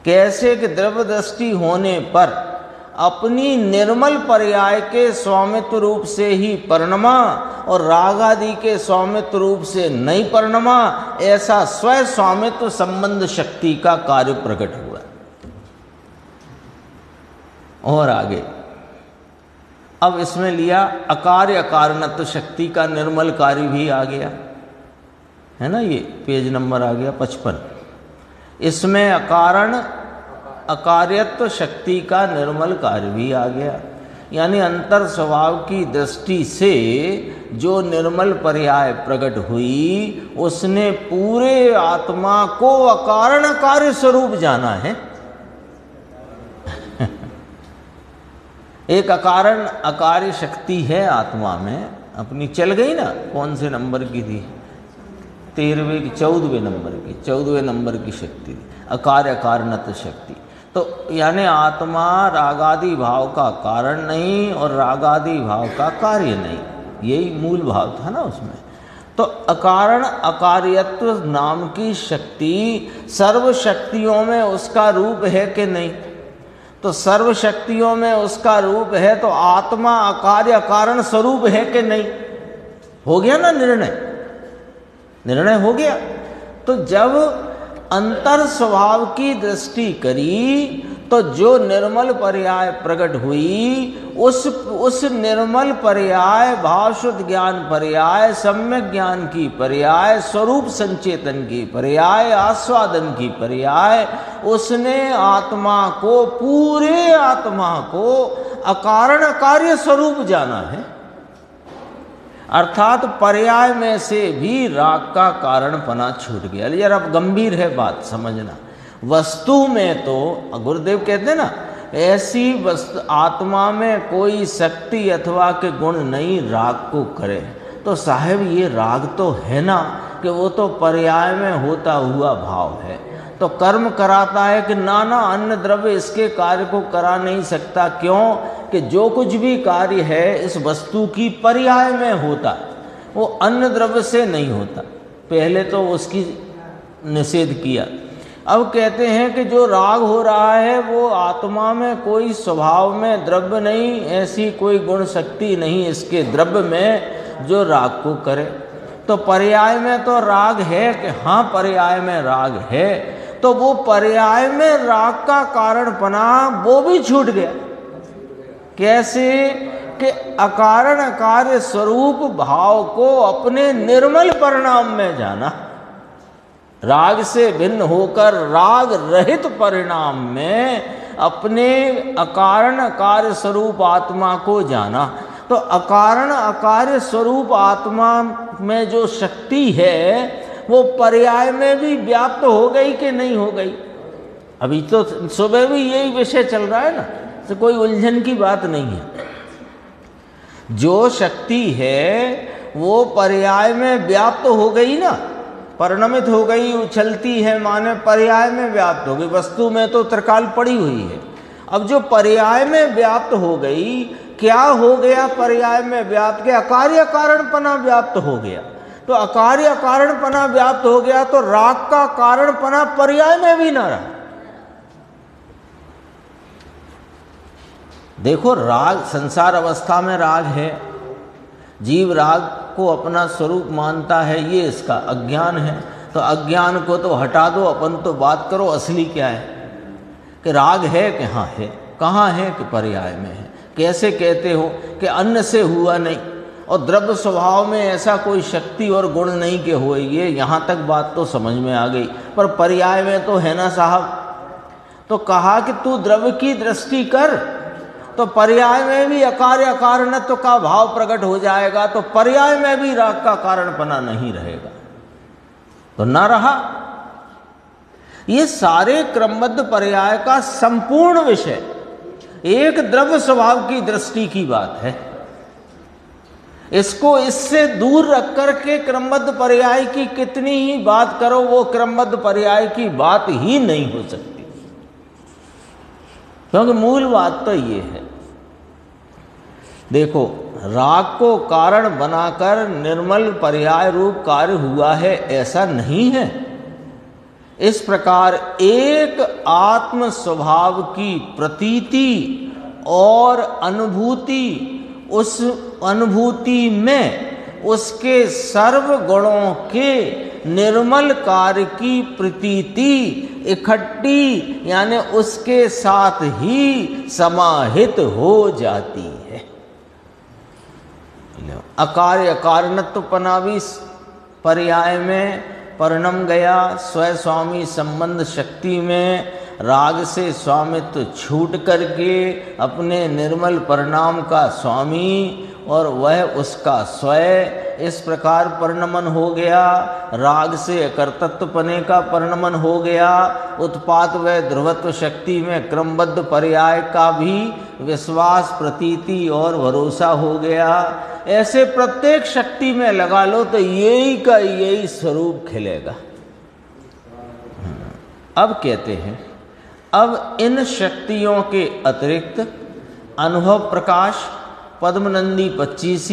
कैसे कि द्रव्य दृष्टि होने पर अपनी निर्मल पर्याय के स्वामित्व रूप से ही परिणमा और राग आदि के स्वामित्व रूप से नहीं परिणमा, ऐसा स्वयं स्वामित्व संबंध शक्ति का कार्य प्रकट हुआ। और आगे अब इसमें लिया अकार्य अकारणत्व शक्ति का निर्मल कार्य भी आ गया है ना। ये पेज नंबर आ गया 55। इसमें अकारण अकार्यत्व शक्ति का निर्मल कार्य भी आ गया, यानी अंतर स्वभाव की दृष्टि से जो निर्मल पर्याय प्रकट हुई उसने पूरे आत्मा को अकारण कार्य स्वरूप जाना है। एक अकारण अकार्य शक्ति है आत्मा में अपनी, चल गई ना। कौन से नंबर की थी? 13वें की 14वें नंबर की, 14वें नंबर की शक्ति अकार्य अकारणत्व शक्ति। तो यानी आत्मा रागादि भाव का कारण नहीं और रागादि भाव का कार्य नहीं, यही मूल भाव था ना उसमें। तो अकारण अकार्यत्व नाम की शक्ति सर्व शक्तियों में उसका रूप है कि नहीं? तो सर्व शक्तियों में उसका रूप है, तो आत्मा अकार्य अकारण स्वरूप है कि नहीं? हो गया ना निर्णय हो गया। तो जब अंतर स्वभाव की दृष्टि करी तो जो निर्मल पर्याय प्रकट हुई उस निर्मल पर्याय, भाव शुद्ध ज्ञान पर्याय, सम्यक ज्ञान की पर्याय, स्वरूप संचेतन की पर्याय, आस्वादन की पर्याय, उसने आत्मा को, पूरे आत्मा को अकारण अकार्य स्वरूप जाना है। अर्थात पर्याय में से भी राग का कारणपना छूट गया। यार अब गंभीर है बात, समझना। वस्तु में तो गुरुदेव कहते हैं ना, ऐसी वस्तु आत्मा में कोई शक्ति अथवा के गुण नहीं राग को करे, तो साहब ये राग तो है ना कि वो तो पर्याय में होता हुआ भाव है, तो कर्म कराता है कि नाना अन्य द्रव्य इसके कार्य को करा नहीं सकता। क्यों कि जो कुछ भी कार्य है इस वस्तु की पर्याय में होता है, वो अन्य द्रव्य से नहीं होता। पहले तो उसकी निषेध किया। अब कहते हैं कि जो राग हो रहा है वो आत्मा में कोई स्वभाव में द्रव्य नहीं, ऐसी कोई गुण शक्ति नहीं इसके द्रव्य में जो राग को करे। तो पर्याय में तो राग है कि हाँ पर्याय में राग है, तो वो पर्याय में राग का कारणपना वो भी छूट गया। कैसे कि अकारण अकार्य स्वरूप भाव को अपने निर्मल परिणाम में जाना, राग से भिन्न होकर राग रहित परिणाम में अपने अकारण अकार्य स्वरूप आत्मा को जाना। तो अकारण अकार्य स्वरूप आत्मा में जो शक्ति है वो पर्याय में भी व्याप्त हो गई कि नहीं हो गई। अभी तो सुबह भी यही विषय चल रहा है ना, तो कोई उलझन की बात नहीं है। जो शक्ति है वो पर्याय में व्याप्त हो गई ना, परिणमित हो गई, उछलती है, माने पर्याय में व्याप्त हो गई। वस्तु में तो त्रिकाल पड़ी हुई है। अब जो पर्याय में व्याप्त हो गई, क्या हो गया पर्याय में व्याप्त के? अकार्य कारणपना व्याप्त हो गया। तो अकार्य कारणपना व्याप्त हो गया तो राग का कारणपना पर्याय में भी ना रहा। देखो राग संसार अवस्था में राग है, जीव राग को अपना स्वरूप मानता है, ये इसका अज्ञान है। तो अज्ञान को तो हटा दो, अपन तो बात करो असली क्या है कि राग है कि हाँ है, कहाँ है कि पर्याय में है। कैसे कहते हो कि अन्न से हुआ नहीं और द्रव्य स्वभाव में ऐसा कोई शक्ति और गुण नहीं के हुए, ये यहाँ तक बात तो समझ में आ गई, पर पर्याय में तो है ना साहब। तो कहा कि तू द्रव्य की दृष्टि कर तो पर्याय में भी अकार्य अकारणत्व का भाव प्रकट हो जाएगा, तो पर्याय में भी राग का कारणपना नहीं रहेगा, तो ना रहा। ये सारे क्रमबद्ध पर्याय का संपूर्ण विषय एक द्रव्य स्वभाव की दृष्टि की बात है। इसको इससे दूर रख कर के क्रमबद्ध पर्याय की कितनी ही बात करो, वो क्रमबद्ध पर्याय की बात ही नहीं हो सकती, क्योंकि मूल बात तो ये है। देखो राग को कारण बनाकर निर्मल पर्याय रूप कार्य हुआ है, ऐसा नहीं है। इस प्रकार एक आत्म स्वभाव की प्रतीति और अनुभूति, उस अनुभूति में उसके सर्व गुणों के निर्मल कार्य की प्रतीति इकट्ठी, यानी उसके साथ ही समाहित हो जाती है। अकार्य अकारणत्वपना भी पर्याय में परिणम गया। स्वयं स्वामी संबंध शक्ति में राग से स्वामित्व छूट करके अपने निर्मल परिणाम का स्वामी और वह उसका स्वयं, इस प्रकार परिणमन हो गया। राग से कर्तृत्वपने का परिणमन हो गया। उत्पात व ध्रुवत्व शक्ति में क्रमबद्ध पर्याय का भी विश्वास, प्रतीति और भरोसा हो गया। ऐसे प्रत्येक शक्ति में लगा लो तो यही का यही स्वरूप खिलेगा। अब कहते हैं, अब इन शक्तियों के अतिरिक्त अनुभव प्रकाश, पद्मनंदी 25,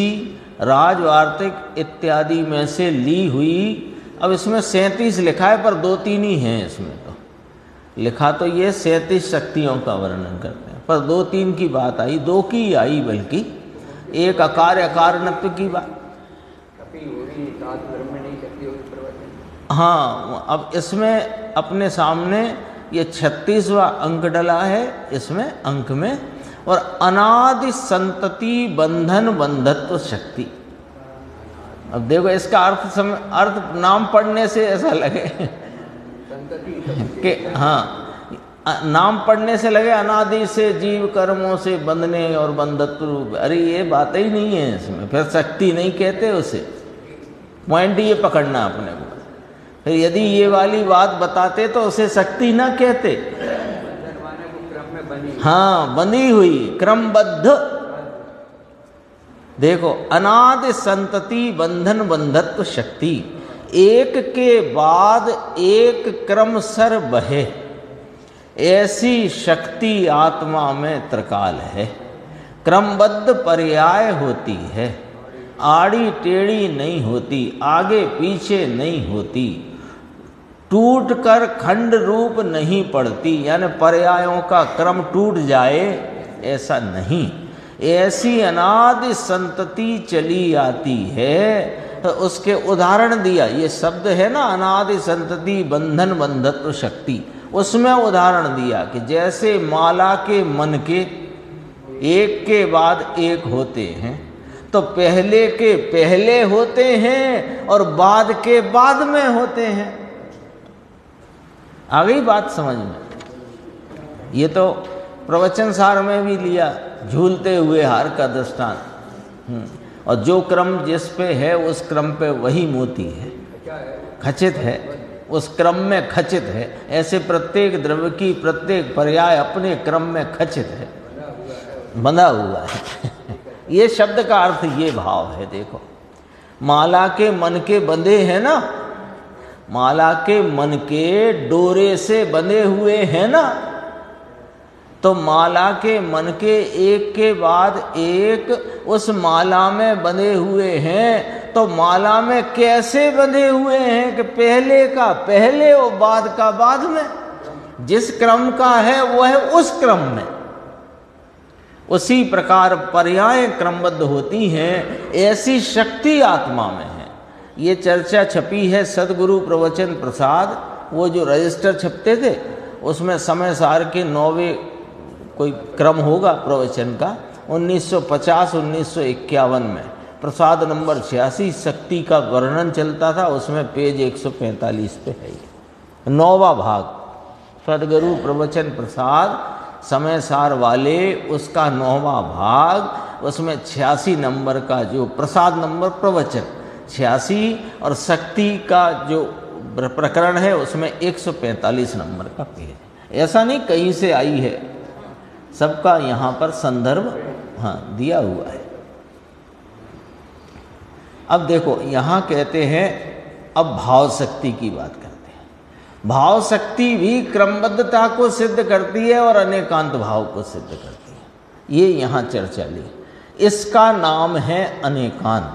राजवार्तिक इत्यादि में से ली हुई, अब इसमें 37 लिखा है पर 2-3 ही हैं इसमें, तो लिखा तो ये 37 शक्तियों का वर्णन करते हैं, पर 2-3 की बात आई, 2 की आई, बल्कि एक अकार्य अकारणत्व की बात। हाँ, अब इसमें अपने सामने ये 36वां अंक डला है इसमें अंक में। और अनादि संतति बंधन बंधत्व शक्ति। अब देखो इसका अर्थ नाम पढ़ने से ऐसा लगे कि हाँ, नाम पढ़ने से लगे अनादि से जीव कर्मों से बंधने और बंधत्व। अरे ये बात ही नहीं है इसमें, फिर शक्ति नहीं कहते उसे। पॉइंट ये पकड़ना अपने को। फिर यदि ये वाली बात बताते तो उसे शक्ति ना कहते। हाँ, बंधी हुई, क्रमबद्ध। देखो, अनादि संतति बंधन बंधत्व शक्ति, एक के बाद एक क्रम सर बहे, ऐसी शक्ति आत्मा में त्रिकाल है। क्रमबद्ध पर्याय होती है, आड़ी टेढ़ी नहीं होती, आगे पीछे नहीं होती, टूट कर खंड रूप नहीं पड़ती, यानी पर्यायों का क्रम टूट जाए ऐसा नहीं। ऐसी अनादि संतति चली आती है। तो उसके उदाहरण दिया, ये शब्द है ना अनादि संतति बंधन बंधत्व शक्ति, उसमें उदाहरण दिया कि जैसे माला के मन के एक के बाद एक होते हैं, तो पहले के पहले होते हैं और बाद के बाद में होते हैं। आ गई बात समझ में? ये तो प्रवचन सार में भी लिया, झूलते हुए हार का दृष्टांत। और जो क्रम जिस पे है उस क्रम पे वही मोती है, खचित है, उस क्रम में खचित है। ऐसे प्रत्येक द्रव्य की प्रत्येक पर्याय अपने क्रम में खचित है, बंधा हुआ है। ये शब्द का अर्थ ये भाव है। देखो, माला के मन के बंधे हैं ना, माला के मन के डोरे से बंधे हुए हैं ना, तो माला के मन के एक के बाद एक उस माला में बंधे हुए हैं। तो माला में कैसे बंधे हुए हैं कि पहले का पहले और बाद का बाद में। जिस क्रम का है वो है उस क्रम में। उसी प्रकार पर्याय क्रमबद्ध होती हैं, ऐसी शक्ति आत्मा में है। ये चर्चा छपी है सदगुरु प्रवचन प्रसाद, वो जो रजिस्टर छपते थे उसमें समय सार के 9वें कोई क्रम होगा प्रवचन का, 1950-1951 में प्रसाद नंबर 86 शक्ति का वर्णन चलता था, उसमें पेज 145 पे है ये 9वां भाग सदगुरु प्रवचन प्रसाद समय सार वाले, उसका 9वां भाग, उसमें 86 नंबर का जो प्रसाद नंबर प्रवचन 86 और शक्ति का जो प्रकरण है उसमें 145 नंबर का पेज। ऐसा नहीं कहीं से आई है, सबका यहाँ पर संदर्भ हाँ दिया हुआ है। अब देखो यहाँ कहते हैं, अब भाव शक्ति की बात करते हैं। भाव शक्ति भी क्रमबद्धता को सिद्ध करती है और अनेकांत भाव को सिद्ध करती है। ये यहाँ चर्चा ली, इसका नाम है अनेकांत।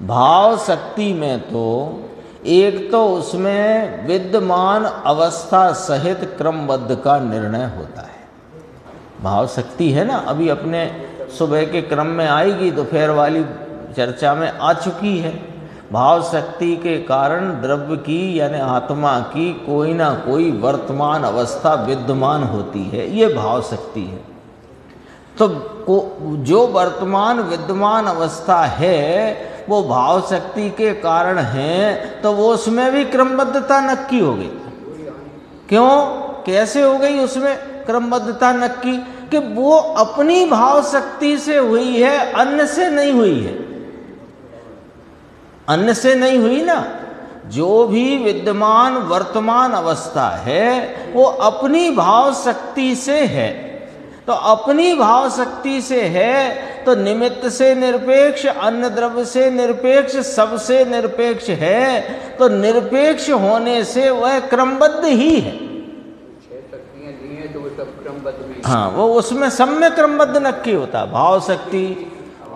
भाव शक्ति में तो एक तो उसमें विद्यमान अवस्था सहित क्रमबद्ध का निर्णय होता है। भाव शक्ति है ना, अभी अपने सुबह के क्रम में आएगी, दोपहर वाली चर्चा में आ चुकी है। भाव शक्ति के कारण द्रव्य की यानी आत्मा की कोई ना कोई वर्तमान अवस्था विद्यमान होती है, ये भाव शक्ति है। तो जो वर्तमान विद्यमान अवस्था है वो भाव शक्ति के कारण है, तो वो उसमें भी क्रमबद्धता नक्की हो गई। क्यों, कैसे हो गई उसमें क्रमबद्धता नक्की? कि वो अपनी भाव शक्ति से हुई है, अन्य से नहीं हुई है। अन्य से नहीं हुई ना, जो भी विद्यमान वर्तमान अवस्था है वो अपनी भाव शक्ति से है। तो अपनी भाव शक्ति से है तो निमित्त से निरपेक्ष, अन्य द्रव्य से निरपेक्ष, सबसे निरपेक्ष है। तो निरपेक्ष होने से वह क्रमबद्ध ही है। हाँ, वो उसमें सब में क्रमबद्ध नक्की होता है। भाव शक्ति,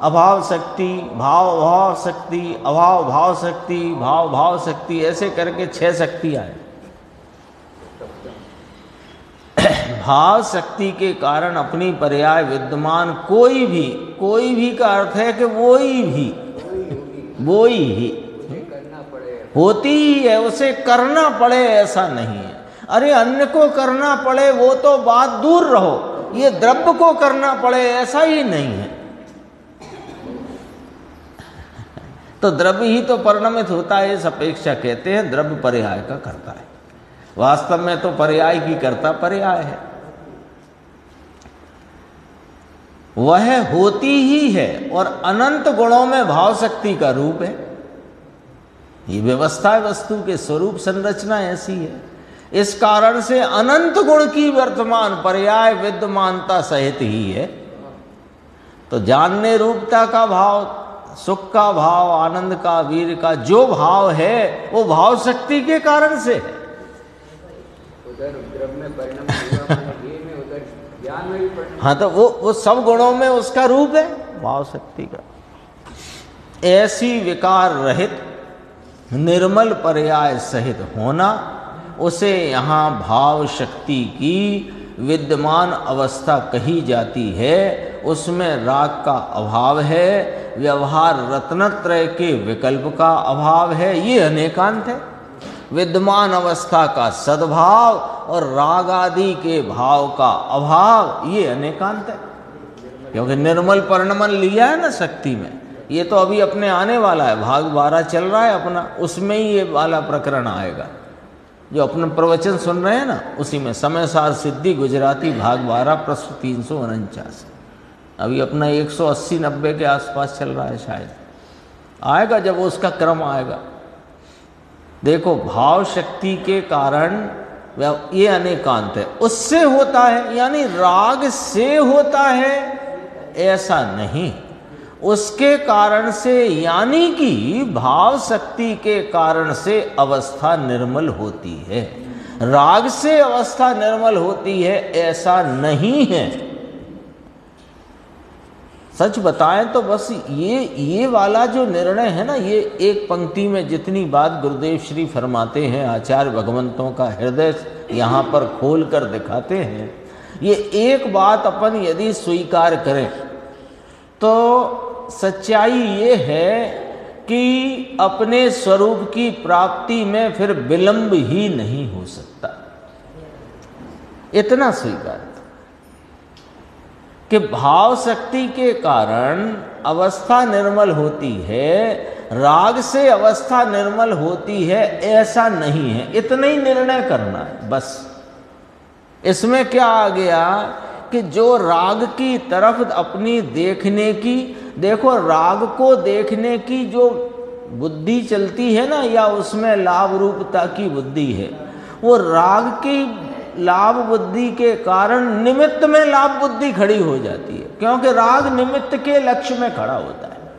अभाव शक्ति, भाव भाव शक्ति, अभाव भाव शक्ति, भाव भाव शक्ति, ऐसे करके 6 शक्तियाँ हैं। भाव शक्ति के कारण अपनी पर्याय विद्यमान कोई भी का अर्थ है कि वो ही होती ही है, उसे करना पड़े ऐसा नहीं है। अरे अन्य को करना पड़े वो तो बात दूर रहो, ये द्रव्य को करना पड़े ऐसा ही नहीं है। तो द्रव्य ही तो परिणमित होता है, इस अपेक्षा कहते हैं द्रव्य पर्याय का करता है। वास्तव में तो पर्याय की करता पर्याय है, वह होती ही है और अनंत गुणों में भाव शक्ति का रूप है। ये व्यवस्था है, वस्तु के स्वरूप संरचना ऐसी है। इस कारण से अनंत गुण की वर्तमान पर्याय विद्यमानता सहित ही है। तो जानने रूपता का भाव, सुख का भाव, आनंद का, वीर का जो भाव है वो भाव शक्ति के कारण से है। उधर द्रव्य में परिणाम हुआ, माने ये में उधर ज्ञान में भी परिणाम। हाँ, तो वो सब गुणों में उसका रूप है भाव शक्ति का। ऐसी विकार रहित निर्मल पर्याय सहित होना, उसे यहाँ भाव शक्ति की विद्यमान अवस्था कही जाती है। उसमें राग का अभाव है, व्यवहार रत्नत्रय के विकल्प का अभाव है, ये अनेकांत है। विद्यमान अवस्था का सद्भाव और राग आदि के भाव का अभाव, ये अनेकांत है। क्योंकि निर्मल परिणमन लिया है ना शक्ति में, ये तो अभी अपने आने वाला है, भाग 12 चल रहा है अपना, उसमें ही ये वाला प्रकरण आएगा जो अपने प्रवचन सुन रहे हैं ना, उसी में समय सार सिद्धि गुजराती भाग 12 प्रश्न 349। अभी अपना 180-90 के आसपास चल रहा है, शायद आएगा जब उसका क्रम आएगा। देखो, भाव शक्ति के कारण ये अनेकांत है, उससे होता है, यानी राग से होता है ऐसा नहीं, उसके कारण से, यानी कि भाव शक्ति के कारण से अवस्था निर्मल होती है। राग से अवस्था निर्मल होती है ऐसा नहीं है। सच बताएं तो बस ये वाला जो निर्णय है ना, ये एक पंक्ति में जितनी बात गुरुदेव श्री फरमाते हैं, आचार्य भगवंतों का हृदय यहाँ पर खोल कर दिखाते हैं, ये एक बात अपन यदि स्वीकार करें तो सच्चाई ये है कि अपने स्वरूप की प्राप्ति में फिर विलंब ही नहीं हो सकता। इतना स्वीकार कि भाव शक्ति के कारण अवस्था निर्मल होती है, राग से अवस्था निर्मल होती है ऐसा नहीं है। इतना ही निर्णय करना है बस। इसमें क्या आ गया कि जो राग की तरफ अपनी देखने की, देखो राग को देखने की जो बुद्धि चलती है ना, या उसमें लाभ रूपता की बुद्धि है, वो राग की लाभ बुद्धि के कारण निमित्त में लाभ बुद्धि खड़ी हो जाती है, क्योंकि राग निमित्त के लक्ष्य में खड़ा होता है।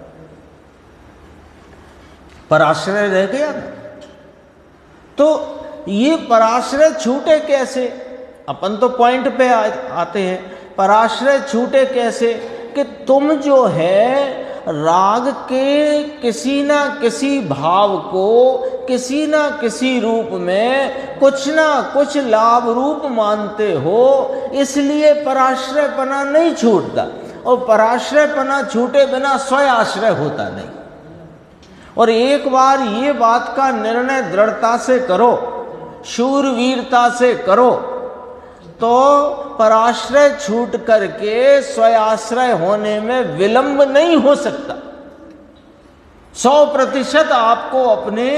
पराश्रय रह गया ना, तो ये पराश्रय छूटे कैसे? अपन तो पॉइंट पे आते हैं। पराश्रय छूटे कैसे कि तुम जो है राग के किसी ना किसी भाव को किसी ना किसी रूप में कुछ ना कुछ लाभ रूप मानते हो, इसलिए पराश्रयपना नहीं छूटता। और पराश्रयपना छूटे बिना स्वयाश्रय होता नहीं। और एक बार ये बात का निर्णय दृढ़ता से करो, शूरवीरता से करो, तो पराश्रय छूट करके स्वयाश्रय होने में विलंब नहीं हो सकता। 100% आपको अपने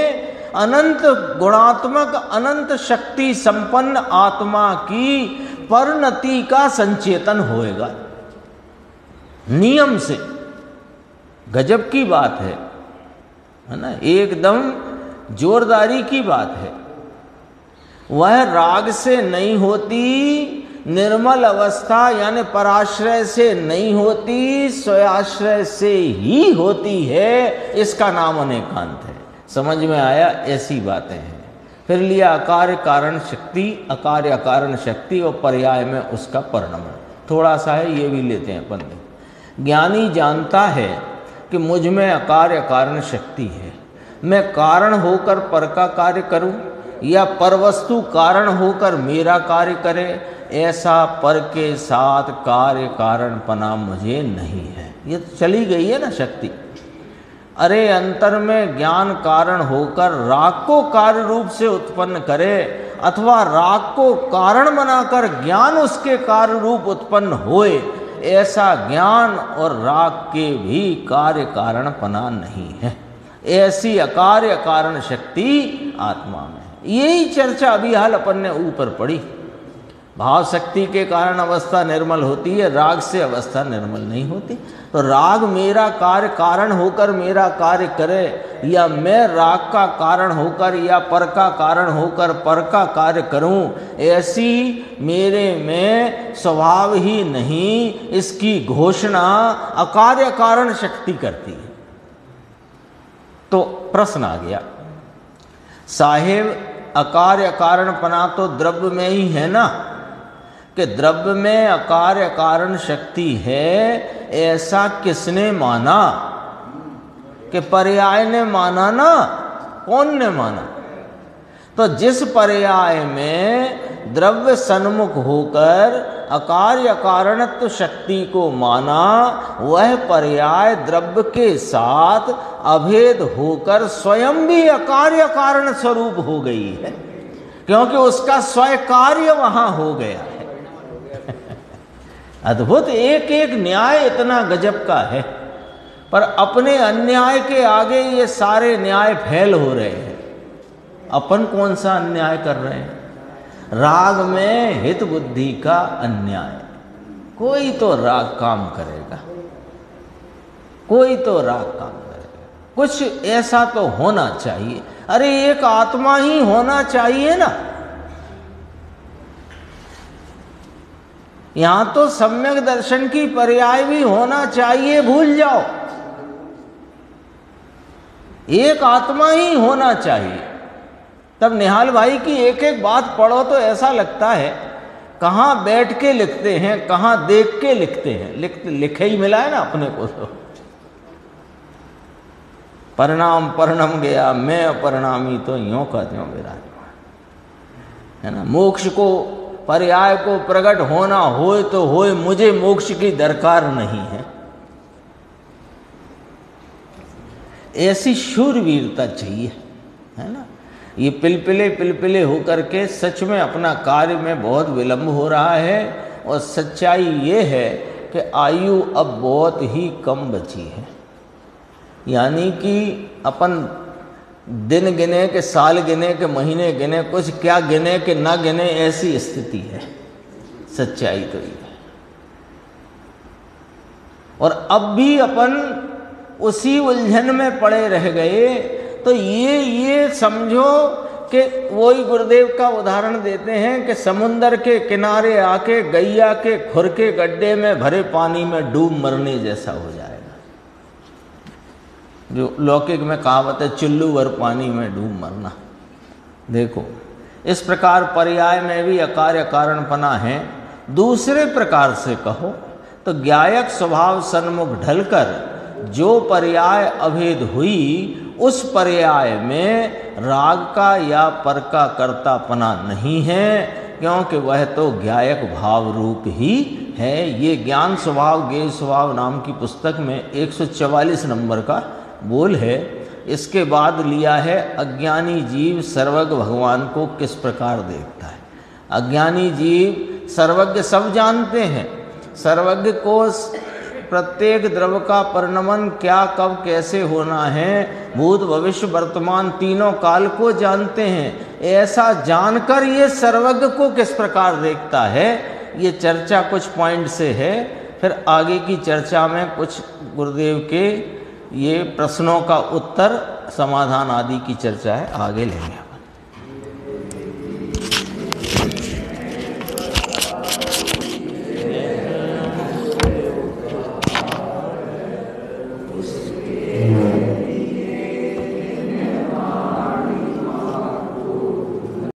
अनंत गुणात्मक अनंत शक्ति संपन्न आत्मा की परिणति का संचेतन होएगा नियम से। गजब की बात है ना, एकदम जोरदारी की बात है। वह राग से नहीं होती, निर्मल अवस्था यानी पराश्रय से नहीं होती, स्वयाश्रय से ही होती है। इसका नाम अनेकांत है। समझ में आया? ऐसी बातें हैं। फिर लिया अकार्य कारण शक्ति, अकार्य कारण शक्ति और पर्याय में उसका परिणमन। थोड़ा सा है, ये भी लेते हैं अपन। ज्ञानी जानता है कि मुझ में अकार्य कारण शक्ति है, मैं कारण होकर पर का कार्य करूं या परवस्तु कारण होकर मेरा कार्य करे, ऐसा पर के साथ कार्य कारण पना मुझे नहीं है। ये तो चली गई है ना शक्ति। अरे अंतर में ज्ञान कारण होकर राग को कार्य रूप से उत्पन्न करे, अथवा राग को कारण बनाकर ज्ञान उसके कार्य रूप उत्पन्न होए, ऐसा ज्ञान और राग के भी कार्य कारणपना नहीं है। ऐसी अकार्य कारण शक्ति आत्मा में है। यही चर्चा अभी हाल अपन ने ऊपर पढ़ी। भाव शक्ति के कारण अवस्था निर्मल होती है, राग से अवस्था निर्मल नहीं होती। तो राग मेरा कार्य कारण होकर मेरा कार्य करे, या मैं राग का कारण होकर या पर का कारण होकर पर का कार्य करूं, ऐसी मेरे में स्वभाव ही नहीं। इसकी घोषणा अकार्य कारण शक्ति करती है। तो प्रश्न आ गया, साहेब अकार्य कारणपना तो द्रव्य में ही है ना, कि द्रव्य में अकार्य कारण शक्ति है, ऐसा किसने माना? कि पर्याय ने माना ना। कौन ने माना? तो जिस पर्याय में द्रव्य सन्मुख होकर अकार्य कारणत्व शक्ति को माना, वह पर्याय द्रव्य के साथ अभेद होकर स्वयं भी अकार्य कारण स्वरूप हो गई है, क्योंकि उसका स्वयं कार्य वहां हो गया है। अद्भुत, एक एक न्याय इतना गजब का है, पर अपने अन्याय के आगे ये सारे न्याय फैल हो रहे हैं। अपन कौन सा अन्याय कर रहे हैं? राग में हित बुद्धि का अन्याय। कोई तो राग काम करेगा, कोई तो राग काम करेगा, कुछ ऐसा तो होना चाहिए। अरे एक आत्मा ही होना चाहिए ना। यहां तो सम्यक दर्शन की पर्याय भी होना चाहिए, भूल जाओ। एक आत्मा ही होना चाहिए। तब निहाल भाई की एक एक बात पढ़ो तो ऐसा लगता है कहाँ बैठ के लिखते हैं, कहाँ देख के लिखते हैं। लिखे ही मिला है ना अपने को। तो परिणाम परिणम गया, मैं अपरिणामी तो यूं का त्यों विराजमान, है ना। मोक्ष को पर्याय को प्रकट होना होए तो होए, मुझे मोक्ष की दरकार नहीं है। ऐसी शूरवीरता चाहिए, है ना। ये पिलपिले होकर के सच में अपना कार्य में बहुत विलंब हो रहा है। और सच्चाई ये है कि आयु अब बहुत ही कम बची है। यानी कि अपन दिन गिने के साल गिने के महीने गिने, कुछ क्या गिने के ना गिने, ऐसी स्थिति है। सच्चाई तो ये है। और अब भी अपन उसी उलझन में पड़े रह गए। तो ये समझो कि वही गुरुदेव का उदाहरण देते हैं कि समुंदर के किनारे आके गैया के खुर के गड्ढे में भरे पानी में डूब मरने जैसा हो जाएगा। जो लौकिक में कहावत है, चुल्लू भर पानी में डूब मरना। देखो, इस प्रकार पर्याय में भी अकार्य कारणपना है। दूसरे प्रकार से कहो तो ज्ञायक स्वभाव सन्मुख ढलकर जो पर्याय अभेद हुई, उस पर्याय में राग का या पर का कर्तापना नहीं है, क्योंकि वह तो ज्ञायक भाव रूप ही है। ये ज्ञान स्वभाव ज्ञेय स्वभाव नाम की पुस्तक में 144 नंबर का बोल है। इसके बाद लिया है अज्ञानी जीव सर्वज्ञ भगवान को किस प्रकार देखता है। अज्ञानी जीव सर्वज्ञ सब जानते हैं। सर्वज्ञ को प्रत्येक द्रव्य का परिणमन क्या कब कैसे होना है, भूत भविष्य वर्तमान तीनों काल को जानते हैं। ऐसा जानकर ये सर्वज्ञ को किस प्रकार देखता है, ये चर्चा कुछ पॉइंट से है। फिर आगे की चर्चा में कुछ गुरुदेव के ये प्रश्नों का उत्तर समाधान आदि की चर्चा है, आगे लेंगे।